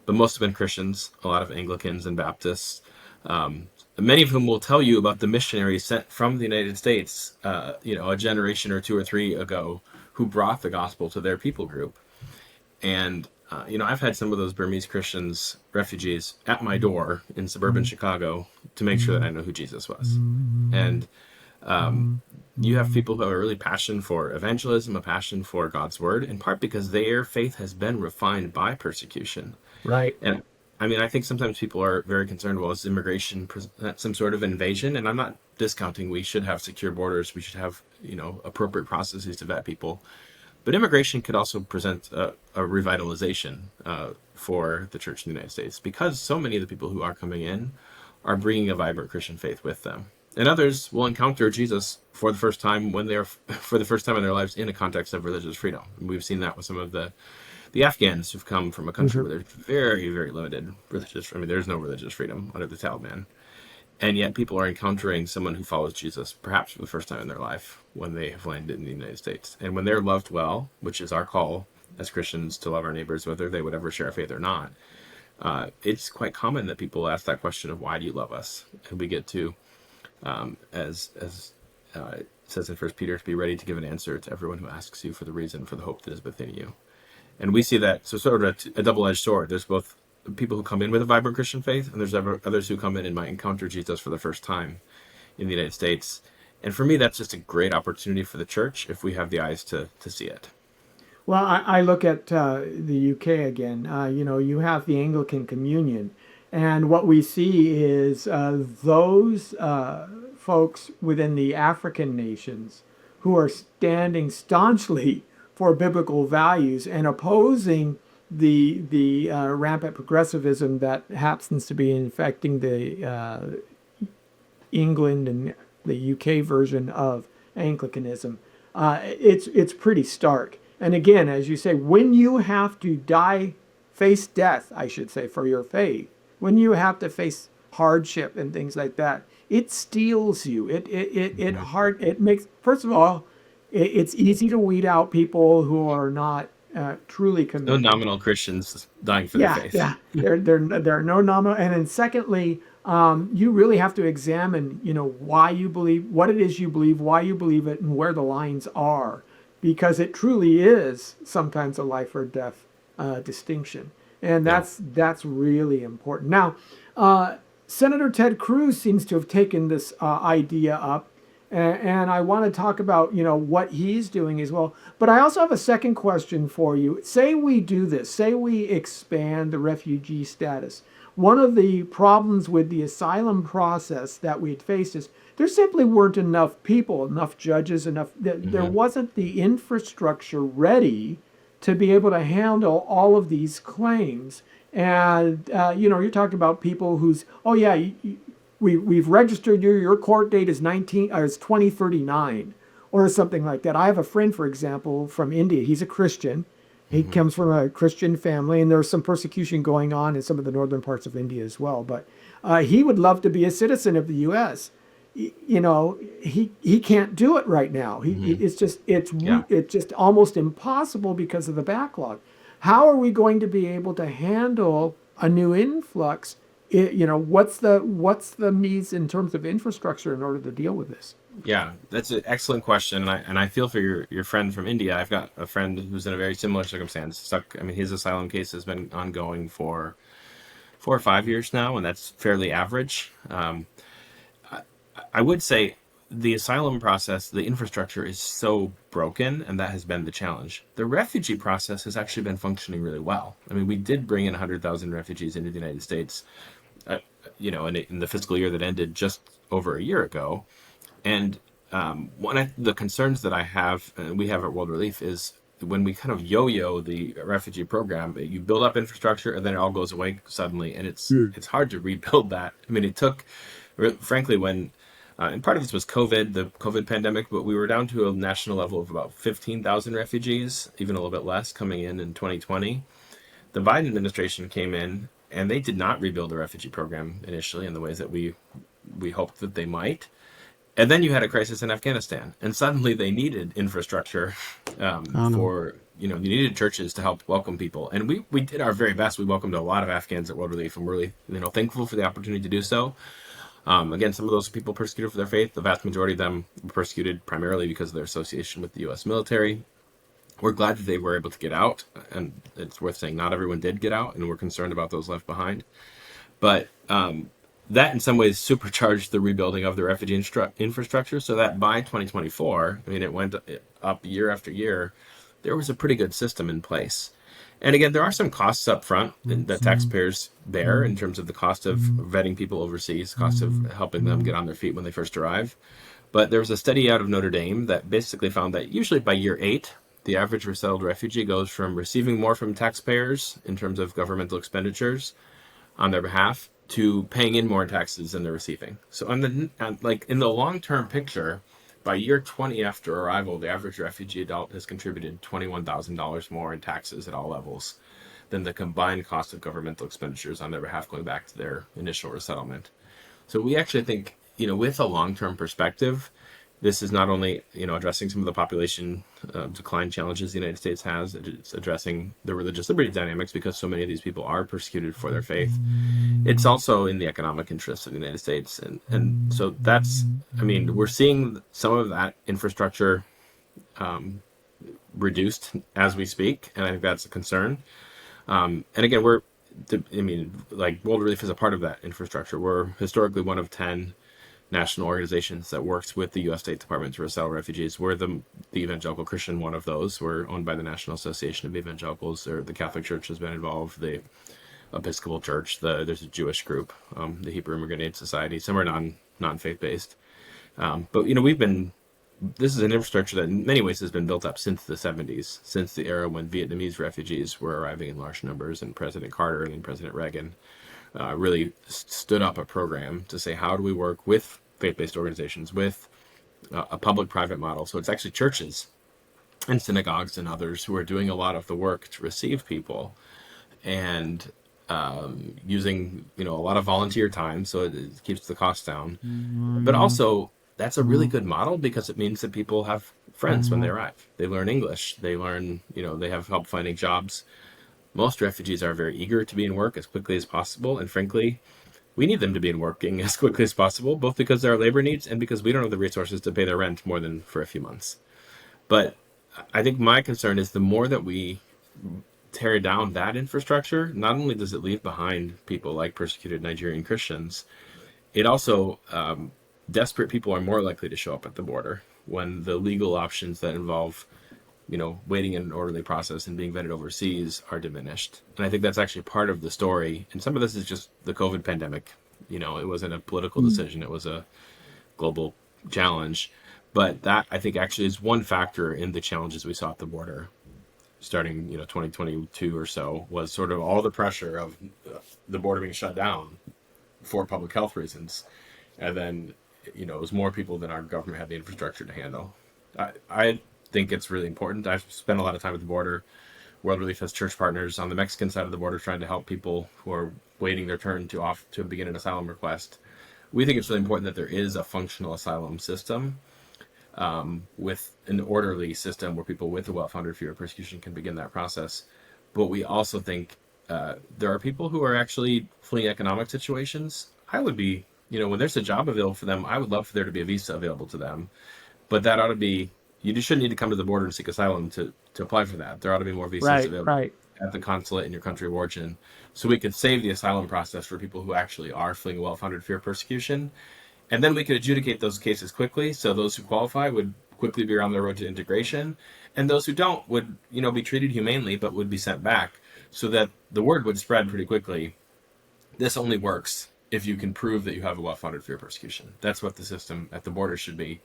But most have been Christians, a lot of Anglicans and Baptists, many of whom will tell you about the missionaries sent from the United States, a generation or two or three ago, who brought the gospel to their people group. And, I've had some of those Burmese Christians, refugees, at my door in suburban Chicago to make sure that I know who Jesus was. And you have people who have a really passion for evangelism, a passion for God's word, in part because their faith has been refined by persecution. Right. And I mean, I think sometimes people are very concerned, well, is immigration some sort of invasion? And I'm not discounting we should have secure borders. We should have, appropriate processes to vet people. But immigration could also present a revitalization for the church in the United States, because so many of the people who are coming in are bringing a vibrant Christian faith with them. And others will encounter Jesus for the first time when they're for the first time in their lives in a context of religious freedom. And we've seen that with some of the Afghans who've come from a country where there's very, very limited there's no religious freedom under the Taliban. And yet people are encountering someone who follows Jesus, perhaps for the first time in their life, when they have landed in the United States. And when they're loved well, which is our call as Christians to love our neighbors, whether they would ever share a faith or not, it's quite common that people ask that question of, why do you love us? And we get to, as it says in 1 Peter, to be ready to give an answer to everyone who asks you for the reason for the hope that is within you. And we see that, so sort of a double-edged sword. There's both people who come in with a vibrant Christian faith, and there's others who come in and might encounter Jesus for the first time in the United States. And for me, that's just a great opportunity for the church if we have the eyes to see it. Well, I look at the UK again. You have the Anglican Communion, and what we see is those folks within the African nations who are standing staunchly for biblical values and opposing the rampant progressivism that happens to be infecting the England and the UK version of Anglicanism. It's pretty stark. And again, as you say, when you have to face death, I should say, for your faith, when you have to face hardship and things like that, it steals you. It makes, first of all, it's easy to weed out people who are not truly No committed. nominal Christians dying for their Yeah, faith. yeah. There are no nominal. And then secondly, you really have to examine, why you believe, what it is you believe, why you believe it, and where the lines are, because it truly is sometimes a life or death distinction, and Yeah. that's really important. Now, Senator Ted Cruz seems to have taken this idea up, and I want to talk about what he's doing as well. But I also have a second question for you. Say we do this. Say we expand the refugee status. One of the problems with the asylum process that we had faced is there simply weren't enough people, enough judges, enough. There Hmm. wasn't the infrastructure ready to be able to handle all of these claims. And you're talking about people who's, oh yeah, we've registered you. Your court date is 2039 or something like that. I have a friend, for example, from India. He's a Christian. He Hmm. comes from a Christian family, and there's some persecution going on in some of the northern parts of India as well. But he would love to be a citizen of the U.S. He can't do it right now. Hmm. Yeah. It's just almost impossible because of the backlog. How are we going to be able to handle a new influx? What's the needs in terms of infrastructure in order to deal with this? Yeah, that's an excellent question, and I feel for your friend from India. I've got a friend who's in a very similar circumstance. Stuck. I mean, his asylum case has been ongoing for 4 or 5 years now, and that's fairly average. I would say the asylum process, the infrastructure is so broken, and that has been the challenge. The refugee process has actually been functioning really well. I mean, we did bring in 100,000 refugees into the United States, uh, in the fiscal year that ended just over a year ago. And one of the concerns that I have, and we have at World Relief, is when we kind of yo-yo the refugee program, you build up infrastructure and then it all goes away suddenly, and it's hard to rebuild that. I mean, it took, frankly, when and part of this was COVID, the COVID pandemic, but we were down to a national level of about 15,000 refugees, even a little bit less, coming in 2020. The Biden administration came in, and they did not rebuild the refugee program initially in the ways that we hoped that they might. And then you had a crisis in Afghanistan, and suddenly they needed infrastructure I don't know. for, you needed churches to help welcome people. And we did our very best. We welcomed a lot of Afghans at World Relief, and we're really, thankful for the opportunity to do so. Again, some of those people persecuted for their faith. The vast majority of them were persecuted primarily because of their association with the U.S. military. We're glad that they were able to get out, and it's worth saying not everyone did get out, and we're concerned about those left behind. But that in some ways supercharged the rebuilding of the refugee infrastructure, so that by 2024, I mean, it went up year after year. There was a pretty good system in place. And again, there are some costs up front that taxpayers bear in terms of the cost of vetting people overseas, cost of helping them get on their feet when they first arrive. But there was a study out of Notre Dame that basically found that usually by year 8, the average resettled refugee goes from receiving more from taxpayers in terms of governmental expenditures on their behalf to paying in more taxes than they're receiving. So like in the long-term picture, by year 20 after arrival, the average refugee adult has contributed $21,000 more in taxes at all levels than the combined cost of governmental expenditures on their behalf going back to their initial resettlement. So we actually think, with a long-term perspective, this is not only, addressing some of the population decline challenges the United States has, it's addressing the religious liberty dynamics because so many of these people are persecuted for their faith. It's also in the economic interests of the United States. And so that's, I mean, we're seeing some of that infrastructure reduced as we speak, and I think that's a concern. And again, like World Relief is a part of that infrastructure. We're historically one of 10 national organizations that works with the U.S. State Department to resettle refugees. We're the evangelical Christian one of those. We're owned by the National Association of Evangelicals, or the Catholic Church has been involved, the Episcopal Church, there's a Jewish group, the Hebrew Immigrant Aid Society. Some are non-faith based. But this is an infrastructure that in many ways has been built up since the 70s, since the era when Vietnamese refugees were arriving in large numbers, and President Carter and then President Reagan really stood up a program to say, how do we work with faith-based organizations, with a public-private model? So it's actually churches and synagogues and others who are doing a lot of the work to receive people. And using a lot of volunteer time, so it keeps the cost down. But also, that's a really good model because it means that people have friends when they arrive. They learn English. They learn, they have help finding jobs. Most refugees are very eager to be in work as quickly as possible, and frankly, we need them to be in working as quickly as possible, both because there are labor needs and because we don't have the resources to pay their rent more than for a few months. But I think my concern is the more that we tear down that infrastructure, not only does it leave behind people like persecuted Nigerian Christians, it also, desperate people are more likely to show up at the border when the legal options that involve, waiting in an orderly process and being vetted overseas are diminished. And I think that's actually part of the story. And some of this is just the COVID pandemic. It wasn't a political decision, it was a global challenge. But that, I think, actually is one factor in the challenges we saw at the border starting 2022 or so, was sort of all the pressure of the border being shut down for public health reasons, and then it was more people than our government had the infrastructure to handle. I think it's really important. I've spent a lot of time at the border. World Relief has church partners on the Mexican side of the border trying to help people who are waiting their turn to begin an asylum request. We think it's really important that there is a functional asylum system, with an orderly system where people with a well-founded fear of persecution can begin that process. But we also think there are people who are actually fleeing economic situations. I would be, when there's a job available for them, I would love for there to be a visa available to them. But that ought to be, you just shouldn't need to come to the border and seek asylum to apply for that. There ought to be more visas available at the consulate in your country of origin. So we could save the asylum process for people who actually are fleeing a well-founded fear of persecution. And then we could adjudicate those cases quickly, so those who qualify would quickly be on their road to integration, and those who don't would, be treated humanely, but would be sent back, so that the word would spread pretty quickly. This only works if you can prove that you have a well-founded fear of persecution. That's what the system at the border should be.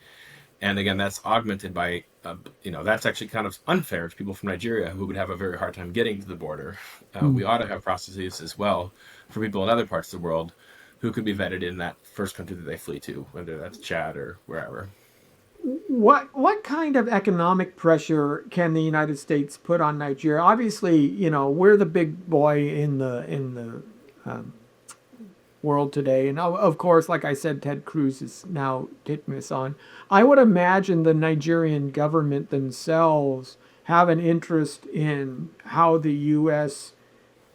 And again, that's augmented by, that's actually kind of unfair to people from Nigeria who would have a very hard time getting to the border. We ought to have processes as well for people in other parts of the world who could be vetted in that first country that they flee to, whether that's Chad or wherever. What kind of economic pressure can the United States put on Nigeria? Obviously, we're the big boy in the world today, and of course, like I said, Ted Cruz is now taking this on. I would imagine the Nigerian government themselves have an interest in how the U.S.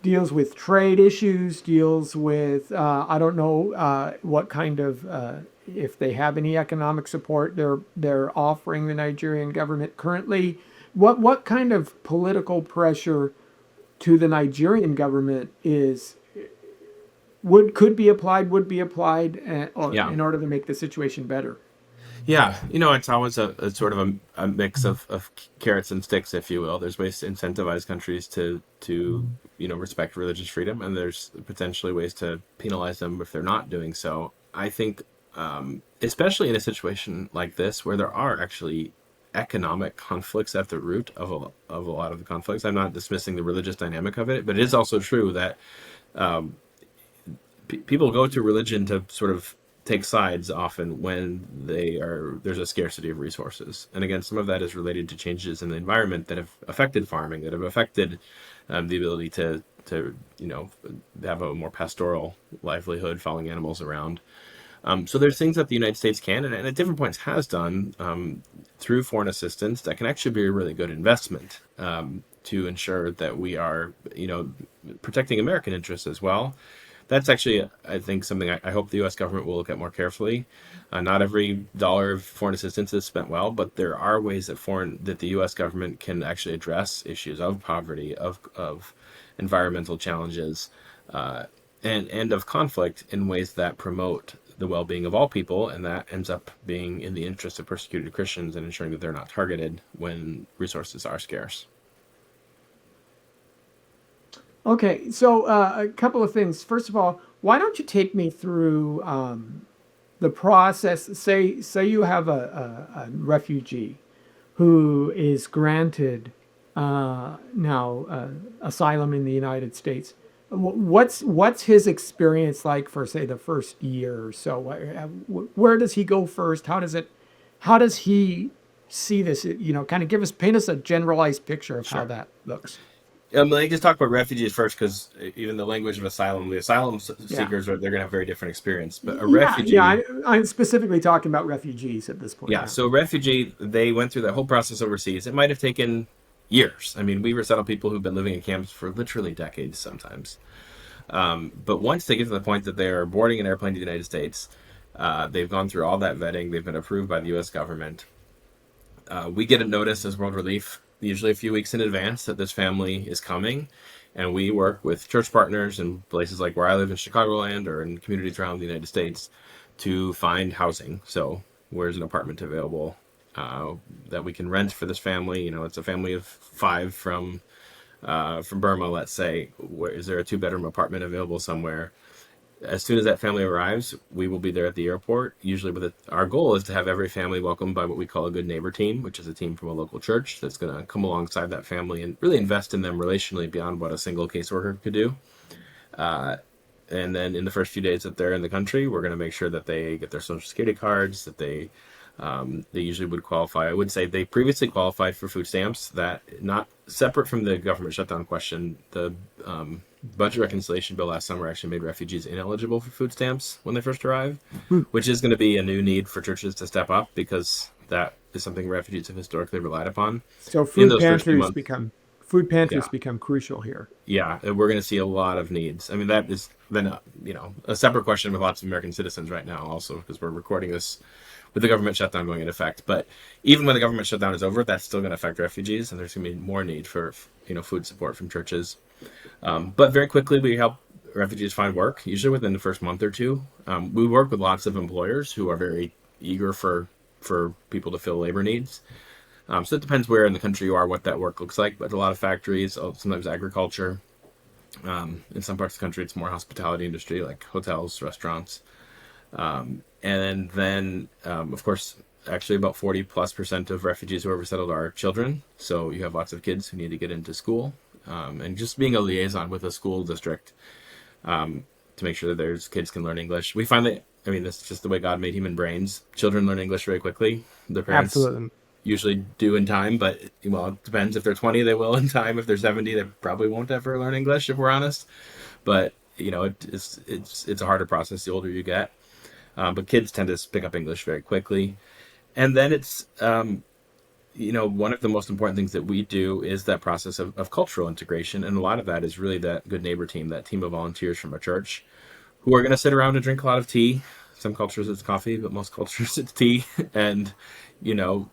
deals with trade issues, deals with I don't know what kind of if they have any economic support they're offering the Nigerian government currently. What kind of political pressure to the Nigerian government would be applied Yeah. in order to make the situation better? Yeah, it's always a sort of a mix of carrots and sticks, if you will. There's ways to incentivize countries to respect religious freedom, and there's potentially ways to penalize them if they're not doing so. I think, especially in a situation like this, where there are actually economic conflicts at the root of a lot of the conflicts. I'm not dismissing the religious dynamic of it, but it is also true that people go to religion to sort of take sides often when there's a scarcity of resources. And again, some of that is related to changes in the environment that have affected farming, that have affected the ability to have a more pastoral livelihood, following animals around. So there's things that the United States can, and at different points has done through foreign assistance that can actually be a really good investment to ensure that we are, protecting American interests as well. That's actually, I think, something I hope the U.S. government will look at more carefully. Not every dollar of foreign assistance is spent well, but there are ways that the U.S. government can actually address issues of poverty, of environmental challenges, and of conflict in ways that promote the well-being of all people, and that ends up being in the interest of persecuted Christians and ensuring that they're not targeted when resources are scarce. Okay, so a couple of things. First of all, why don't you take me through the process? Say you have a refugee who is granted now asylum in the United States. What's his experience like for, say, the first year or so? Where does he go first? How does he see this? Kind of paint us a generalized picture of how that looks. Let me just talk about refugees first, because even the language of asylum, the asylum Yeah. seekers, they're going to have a very different experience. But a Yeah. refugee, I'm specifically talking about refugees at this point. yeah, Yeah. so refugee, they went through that whole process overseas. It might have taken years. I mean, we resettle people who've been living in camps for literally decades sometimes. But once they get to the point that they are boarding an airplane to the United States, they've gone through all that vetting, they've been approved by the U.S. government. We get a notice as World Relief, usually a few weeks in advance, that this family is coming. And we work with church partners in places like where I live in Chicagoland or in communities around the United States to find housing. So, where's an apartment available uh, that we can rent for this family? You know, it's a family of five from Burma, let's say. Where is there a two-bedroom apartment available somewhere? As soon as that family arrives, we will be there at the airport. Usually, our goal is to have every family welcomed by what we call a good neighbor team, which is a team from a local church that's going to come alongside that family and really invest in them relationally beyond what a single caseworker could do. Uh, and then in the first few days that they're in the country, we're going to make sure that they get their social security cards, that they usually would qualify. I would say they previously qualified for food stamps. That not separate from the government shutdown question. The budget reconciliation bill last summer actually made refugees ineligible for food stamps when they first arrive, Hmm. which is going to be a new need for churches to step up because that is something refugees have historically relied upon So in those first few months. food pantries Yeah, become crucial here. yeah, and we're going to see a lot of needs. I mean, that is then a separate question with lots of American citizens right now, also because we're recording this with the government shutdown going into effect. But even when the government shutdown is over, that's still going to affect refugees, and there's going to be more need for food support from churches. But very quickly, we help refugees find work, usually within the first month or two. We work with lots of employers who are very eager for people to fill labor needs. So it depends where in the country you are, what that work looks like. But a lot of factories, sometimes agriculture. In some parts of the country, it's more hospitality industry, like hotels, restaurants. And then, of course, actually about 40+% of refugees who are resettled are children. So you have lots of kids who need to get into school. And just being a liaison with a school district to make sure that there's kids can learn English. We find that, I mean, this is just the way God made human brains. Children learn English very quickly. Their parents Absolutely. usually do in time, but well, it depends. If they're 20, they will in time. If they're 70, they probably won't ever learn English, if we're honest. But it's a harder process the older you get. But kids tend to pick up English very quickly. And then one of the most important things that we do is that process of cultural integration. And a lot of that is really that good neighbor team, that team of volunteers from a church who are going to sit around and drink a lot of tea. Some cultures it's coffee, but most cultures it's tea. And, you know,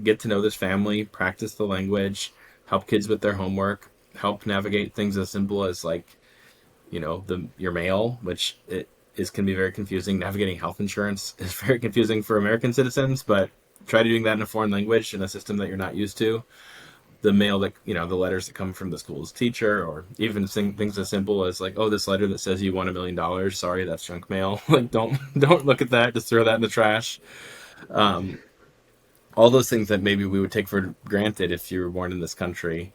get to know this family, practice the language, help kids with their homework, help navigate things as simple as like, your mail, which it is can be very confusing. Navigating health insurance is very confusing for American citizens, but try doing that in a foreign language in a system that you're not used to. The mail that the letters that come from the school's teacher, or even things as simple as like, oh, this letter that says you won $1 million. Sorry, that's junk mail. Like, don't look at that. Just throw that in the trash. Um, all those things that maybe we would take for granted if you were born in this country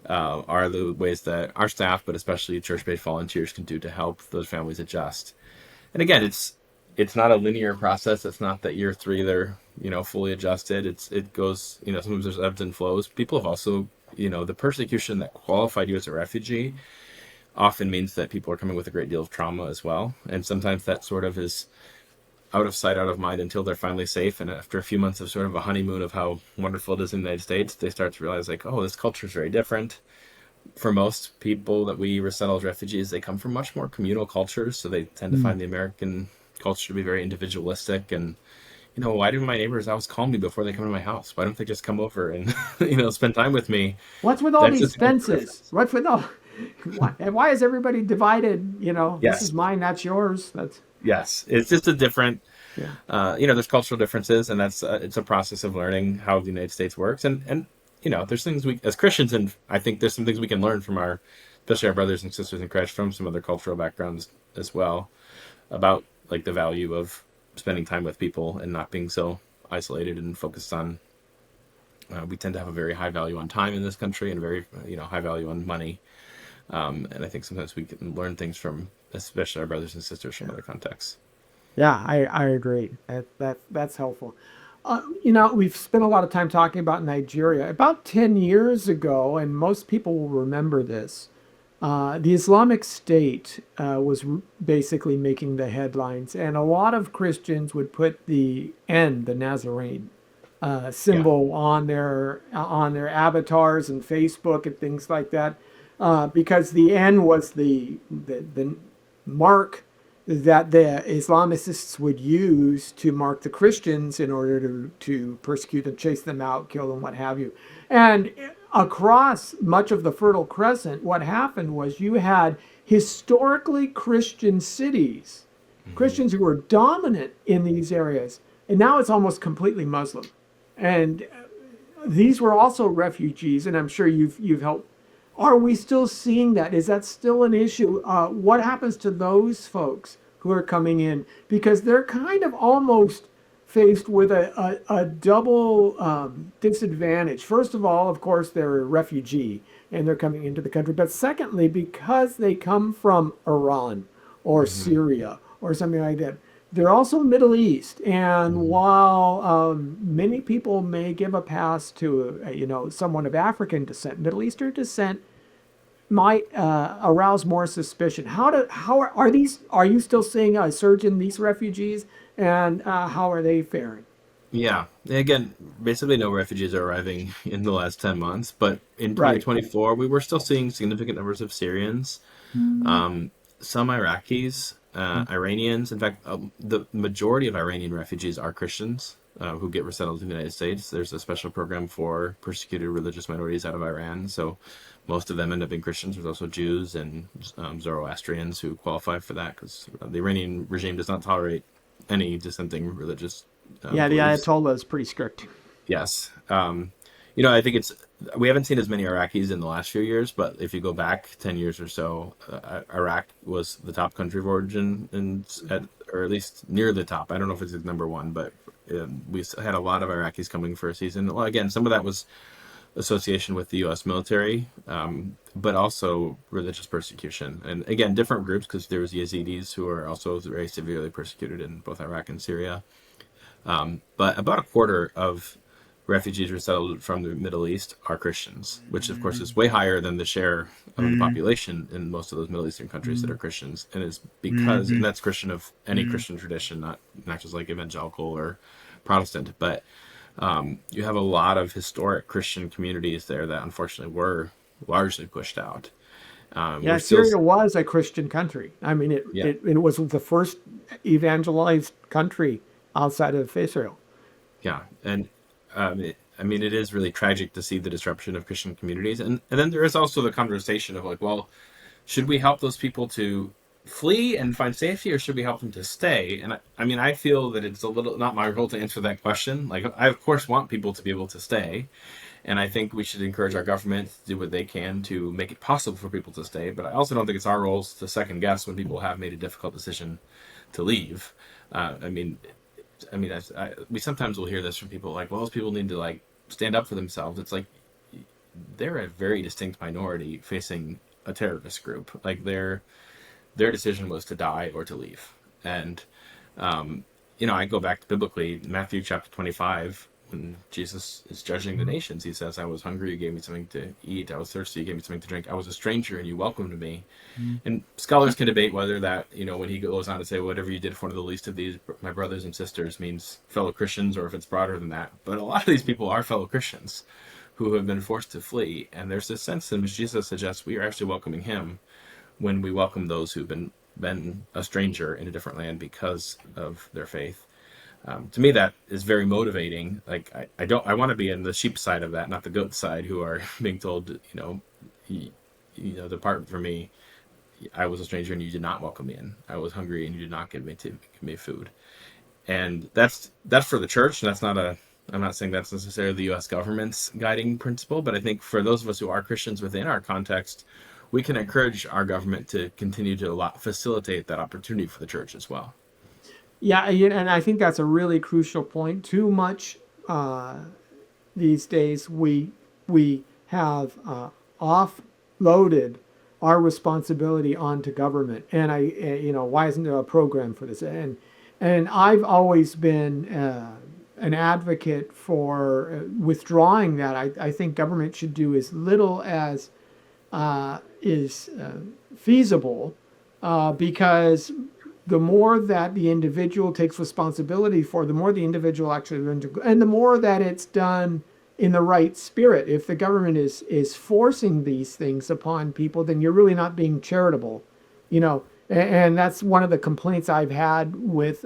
are the ways that our staff, but especially church-based volunteers, can do to help those families adjust. And again, it's not a linear process. It's not that year three they're fully adjusted. It goes sometimes there's ebbs and flows. People have also the persecution that qualified you as a refugee often means that people are coming with a great deal of trauma as well, and sometimes that sort of is out of sight, out of mind until they're finally safe. And after a few months of sort of a honeymoon of how wonderful it is in the United States, they start to realize like, oh, this culture is very different. For most people that we resettle as refugees, they come from much more communal cultures, so they tend to Hmm. find the American culture to be very individualistic. And why do my neighbors always call me before they come to my house? Why don't they just come over and spend time with me? What's with all That's these just a cultural fences? difference. What's with all? Why is everybody divided? This is Yes, mine, that's yours. That's yes, it's just a different. yeah. There's cultural differences, and that's it's a process of learning how the United States works. And there's things we as Christians, and I think there's some things we can learn from especially our brothers and sisters in Christ from some other cultural backgrounds as well, about like the value of spending time with people and not being so isolated and focused on. We tend to have a very high value on time in this country, and very high value on money. And I think sometimes we can learn things from, especially our brothers and sisters from other contexts. Yeah, I agree. That's helpful. We've spent a lot of time talking about Nigeria. About 10 years ago, and most people will remember this, the Islamic State was basically making the headlines, and a lot of Christians would put the N, the Nazarene Yeah. symbol on their avatars and Facebook and things like that, because the N was the mark that the Islamists would use to mark the Christians in order to persecute them, chase them out, kill them, what have you. And across much of the Fertile Crescent, what happened was you had historically Christian cities, Hmm. Christians who were dominant in these areas, and now it's almost completely Muslim. And these were also refugees, and I'm sure you've helped. Are we still seeing that? Is that still an issue? What happens to those folks who are coming in? Because they're kind of almost faced with a double disadvantage. First of all, of course, they're a refugee and they're coming into the country. But secondly, because they come from Iran or Hmm. Syria or something like that, they're also Middle East. And Hmm. while many people may give a pass to someone of African descent, Middle Eastern descent might arouse more suspicion. How are these? Are you still seeing a surge in these refugees, and how are they faring? Yeah. Again, basically no refugees are arriving in the last 10 months, but in Right. 2024, we were still seeing significant numbers of Syrians, um, some Iraqis, Iranians. In fact, the majority of Iranian refugees are Christians who get resettled in the United States. There's a special program for persecuted religious minorities out of Iran, so most of them end up being Christians. There's also Jews and Zoroastrians who qualify for that because the Iranian regime does not tolerate any dissenting religious Yeah, the beliefs. Ayatollah is pretty strict. Yes. I think we haven't seen as many Iraqis in the last few years, but if you go back 10 years or so, Iraq was the top country of origin, or at least near the top. I don't know if it's number one, but we had a lot of Iraqis coming for a season. Well, again, some of that was association with the U.S. military, but also religious persecution. And again, different groups because there was Yazidis who are also very severely persecuted in both Iraq and Syria. But about a quarter of refugees resettled from the Middle East are Christians, which of course is way higher than the share of the population in most of those Middle Eastern countries that are Christians. And it's because, and that's Christian of any Christian tradition, not just like evangelical or Protestant, but you have a lot of historic Christian communities there that unfortunately were largely pushed out. We're Yeah, still, Syria was a Christian country. I mean, yeah, it was the first evangelized country outside of Israel. yeah, and I mean, it is really tragic to see the disruption of Christian communities, and then there is also the conversation of like, well, should we help those people to flee and find safety, or should we help them to stay? And I mean, I feel that it's a little not my role to answer that question. Like, I of course want people to be able to stay, and I think we should encourage our government to do what they can to make it possible for people to stay. But I also don't think it's our roles to second guess when people have made a difficult decision to leave. Uh, I mean, we sometimes will hear this from people like, well, those people need to like stand up for themselves. It's like they're a very distinct minority facing a terrorist group. Like their decision was to die or to leave. And I go back to biblically Matthew chapter 25 when Jesus is judging the nations. He says, "I was hungry, you gave me something to eat. I was thirsty, you gave me something to drink. I was a stranger, and you welcomed me." And scholars can debate whether that, when he goes on to say, whatever you did for one of the least of these, my brothers and sisters, means fellow Christians, or if it's broader than that. But a lot of these people are fellow Christians who have been forced to flee. And there's this sense in which Jesus suggests we are actually welcoming him when we welcome those who've been a stranger in a different land because of their faith. To me, that is very motivating. Like, I want to be in the sheep side of that, not the goat side, who are being told, depart from me. I was a stranger and you did not welcome me in. I was hungry and you did not give me food. And that's for the church. And that's not a. I'm not saying that's necessarily the U.S. government's guiding principle, but I think for those of us who are Christians within our context, we can encourage our government to continue to facilitate that opportunity for the church as well. Yeah, and I think that's a really crucial point. Too much uh, these days we have offloaded our responsibility onto government, and why isn't there a program for this? And I've always been an advocate for withdrawing that. I think government should do as little as is feasible, because the more that the individual takes responsibility for, the more the individual actually learns, and the more that it's done in the right spirit. If the government is forcing these things upon people, then you're really not being charitable, you know. And that's one of the complaints I've had with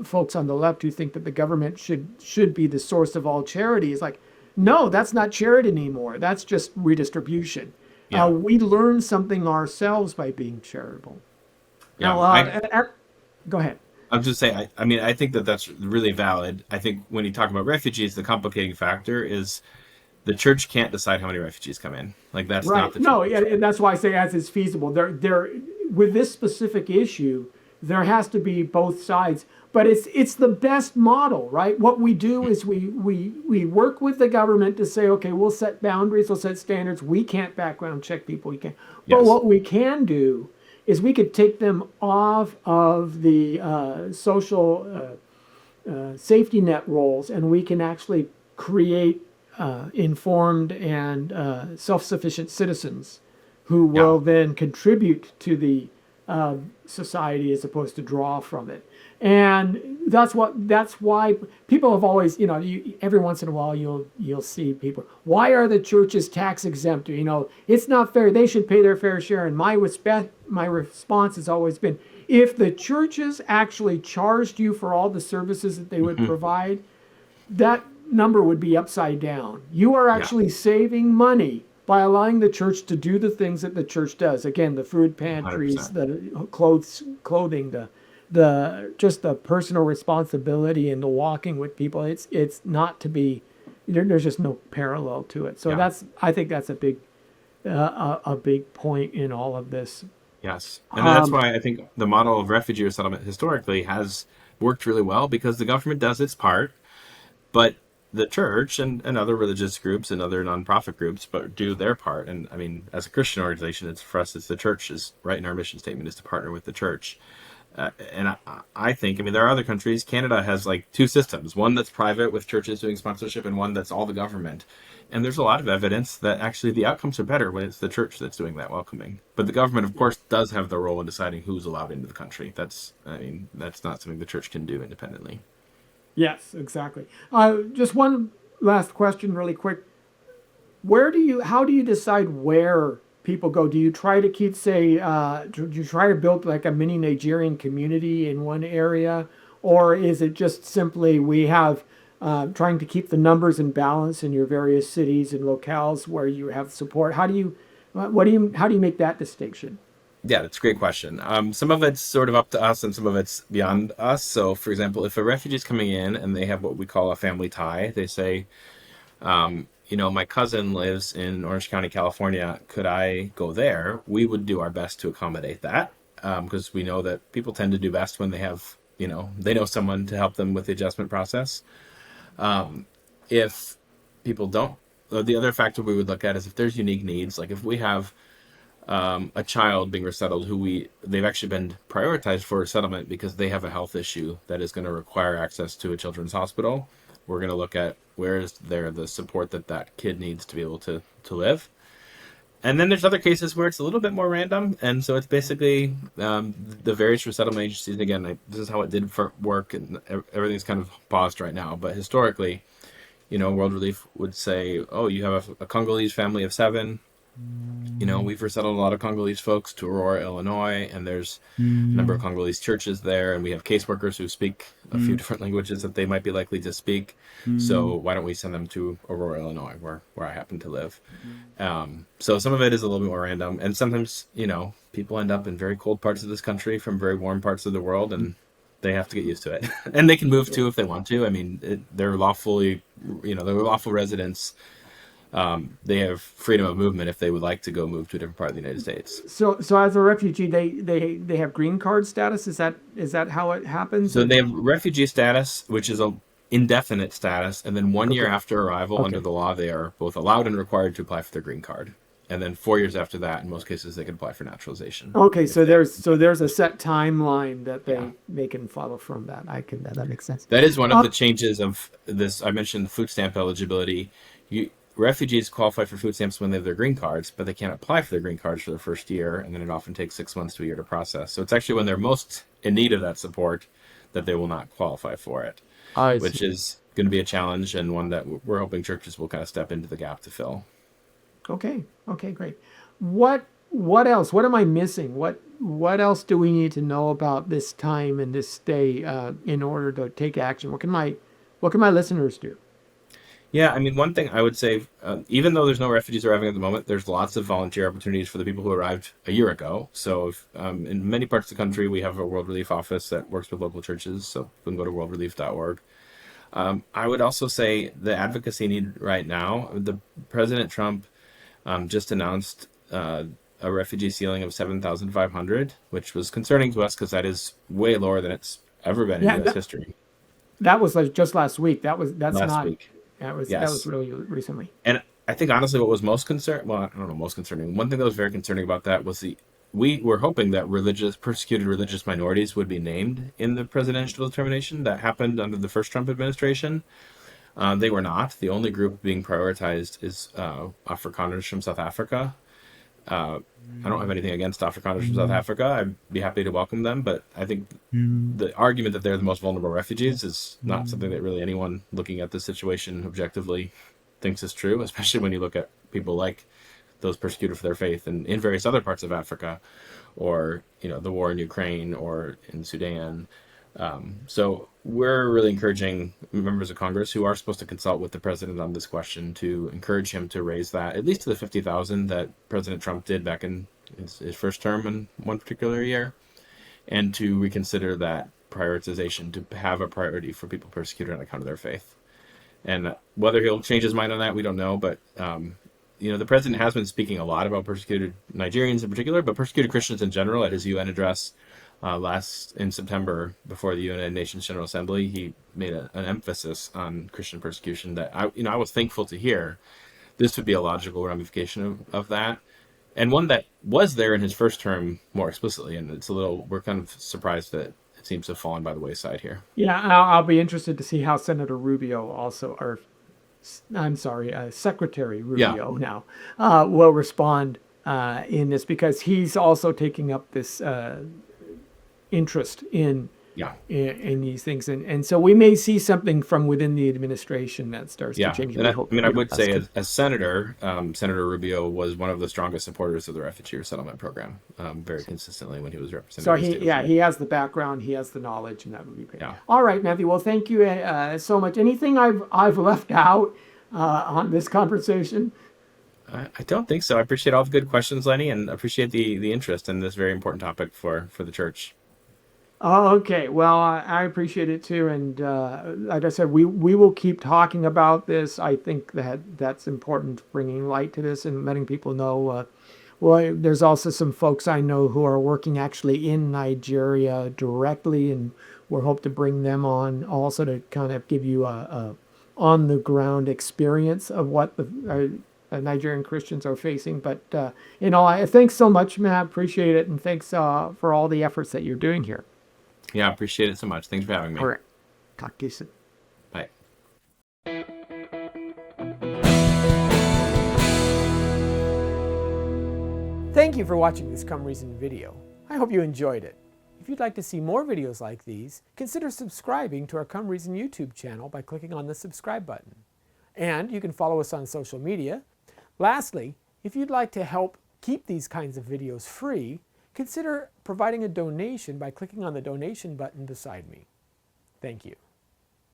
folks on the left who think that the government should be the source of all charity. It's like, no, that's not charity anymore. That's just redistribution. Yeah. We learn something ourselves by being charitable. Yeah. Now, go ahead. I was just saying, I mean, I think that that's really valid. I think when you talk about refugees, the complicating factor is the church can't decide how many refugees come in. Like, that's Right. not the No, church. yeah, and that's why I say as is feasible. There, with this specific issue, there has to be both sides. But it's the best model, right? What we do is we work with the government to say, okay, we'll set boundaries, we'll set standards. We can't background check people. We can't. But Yes. what we can do is we could take them off of the social safety net roles, and we can actually create informed and self-sufficient citizens who will then contribute to the society as opposed to draw from it. And that's why people have always, you know, every once in a while you'll see people, why are the churches tax exempt? You know, it's not fair. They should pay their fair share. And my response has always been, if the churches actually charged you for all the services that they would provide, that number would be upside down. You are actually saving money by allowing the church to do the things that the church does. Again, the food pantries, 100%. the clothing, the just the personal responsibility and the walking with people. It's not to be. There's just no parallel to it. So Yeah. I think that's a big point in all of this. Yes. And that's why I think the model of refugee resettlement historically has worked really well, because the government does its part, but the church and other religious groups and other nonprofit groups but do their part. And I mean, as a Christian organization, it's the church is right in our mission statement is to partner with the church. And I think, I mean, there are other countries. Canada has like two systems, one that's private with churches doing sponsorship and one that's all the government. And there's a lot of evidence that actually the outcomes are better when it's the church that's doing that welcoming. But the government, of course, does have the role in deciding who's allowed into the country. That's not something the church can do independently. Yes, exactly. Just one last question, really quick. How do you decide where people go? Do you try to keep, do you try to build like a mini Nigerian community in one area, or is it just simply we have trying to keep the numbers in balance in your various cities and locales where you have support? How do you make that distinction? Yeah, that's a great question. Some of it's sort of up to us and some of it's beyond us. So, for example, if a refugee is coming in and they have what we call a family tie, they say, my cousin lives in Orange County, California. Could I go there? We would do our best to accommodate that, because we know that people tend to do best when they have, they know someone to help them with the adjustment process. If people don't, the other factor we would look at is if there's unique needs, like if we have a child being resettled they've actually been prioritized for resettlement because they have a health issue that is going to require access to a children's hospital. We're going to look at where is there the support that kid needs to be able to live. And then there's other cases where it's a little bit more random. And so it's basically the various resettlement agencies. Again, this is how it did work, and everything's kind of paused right now. But historically, World Relief would say, oh, you have a Congolese family of 7. We've resettled a lot of Congolese folks to Aurora, Illinois, and there's a number of Congolese churches there, and we have caseworkers who speak a few different languages that they might be likely to speak. So why don't we send them to Aurora, Illinois, where I happen to live? So some of it is a little bit more random, and sometimes, people end up in very cold parts of this country from very warm parts of the world, and they have to get used to it. And they can move too if they want to. I mean, they're lawful residents. They have freedom of movement if they would like to go move to a different part of the United States. So as a refugee, they have green card status. Is that how it happens? So they have refugee status, which is a indefinite status, and then 1 year after arrival, under the law, they are both allowed and required to apply for their green card. and then 4 years after that, in most cases, they can apply for naturalization. Okay, If so they, there's a set timeline that yeah. they can follow from that. That makes sense. That is one of Uh, the changes of this. I mentioned food stamp eligibility. Refugees qualify for food stamps when they have their green cards, but they can't apply for their green cards for the first year, and then it often takes 6 months to a year to process. So it's actually when they're most in need of that support that they will not qualify for it, I which see. is going to be a challenge and one that we're hoping churches will kind of step into the gap to fill. Okay. Okay, great. What else? What am I missing? What else do we need to know about this time and this day in order to take action? What can my listeners do? Yeah, I mean, one thing I would say, even though there's no refugees arriving at the moment, there's lots of volunteer opportunities for the people who arrived a year ago. So, in many parts of the country, we have a World Relief office that works with local churches. So, you can go to worldrelief.org. I would also say the advocacy need right now. The President Trump just announced a refugee ceiling of 7,500, which was concerning to us because that is way lower than it's ever been in Yeah, U.S. history. that was like just last week. That's Last not week, that was yes. really recently. And I think honestly, what was most concern, well, I don't know, most concerning. One thing that was very concerning about that was we were hoping that persecuted religious minorities would be named in the presidential determination that happened under the first Trump administration. They were not. The only group being prioritized is Afrikaners from South Africa. I don't have anything against Afrikaners from South Africa. I'd be happy to welcome them, but I think the argument that they're the most vulnerable refugees is not something that really anyone looking at this situation objectively thinks is true, especially when you look at people like those persecuted for their faith and in various other parts of Africa, or the war in Ukraine or in Sudan. So we're really encouraging members of Congress who are supposed to consult with the president on this question to encourage him to raise that at least to the 50,000 that President Trump did back in his first term in one particular year, and to reconsider that prioritization to have a priority for people persecuted on account of their faith. And whether he'll change his mind on that, we don't know. But the president has been speaking a lot about persecuted Nigerians in particular, but persecuted Christians in general at his UN address last in September before the United Nations General Assembly. He made an emphasis on Christian persecution that I was thankful to hear. This would be a logical ramification of that, and one that was there in his first term more explicitly. And we're kind of surprised that it seems to have fallen by the wayside here. Yeah, I'll be interested to see how Senator Rubio also, or I'm sorry, Secretary Yeah, Rubio now will respond in this, because he's also taking up this interest yeah. in these things, and so we may see something from within the administration that starts to Yeah, change. and We I hope. mean, I would That's say good. as senator, Senator Rubio was one of the strongest supporters of the refugee resettlement program, very consistently when he was So representing the state of Florida. he has the background, he has the knowledge, and that would be great. Yeah, All right, Matthew. Well, thank you so much. Anything I've left out on this conversation? I don't think so. I appreciate all the good questions, Lenny, and appreciate the interest in this very important topic for the church. Oh, okay. Well, I appreciate it too, and like I said, we will keep talking about this. I think that's important, bringing light to this and letting people know. Well, there's also some folks I know who are working actually in Nigeria directly, and we're hope to bring them on also to kind of give you a on the ground experience of what the Nigerian Christians are facing. But thanks so much, Matt. Appreciate it, and thanks for all the efforts that you're doing here. Yeah, I appreciate it so much. Thanks for having All me. right. Talk to you soon. Bye. Thank you for watching this Come Reason video. I hope you enjoyed it. If you'd like to see more videos like these, consider subscribing to our Come Reason YouTube channel by clicking on the subscribe button. And you can follow us on social media. Lastly, if you'd like to help keep these kinds of videos free, consider providing a donation by clicking on the donation button beside me. Thank you.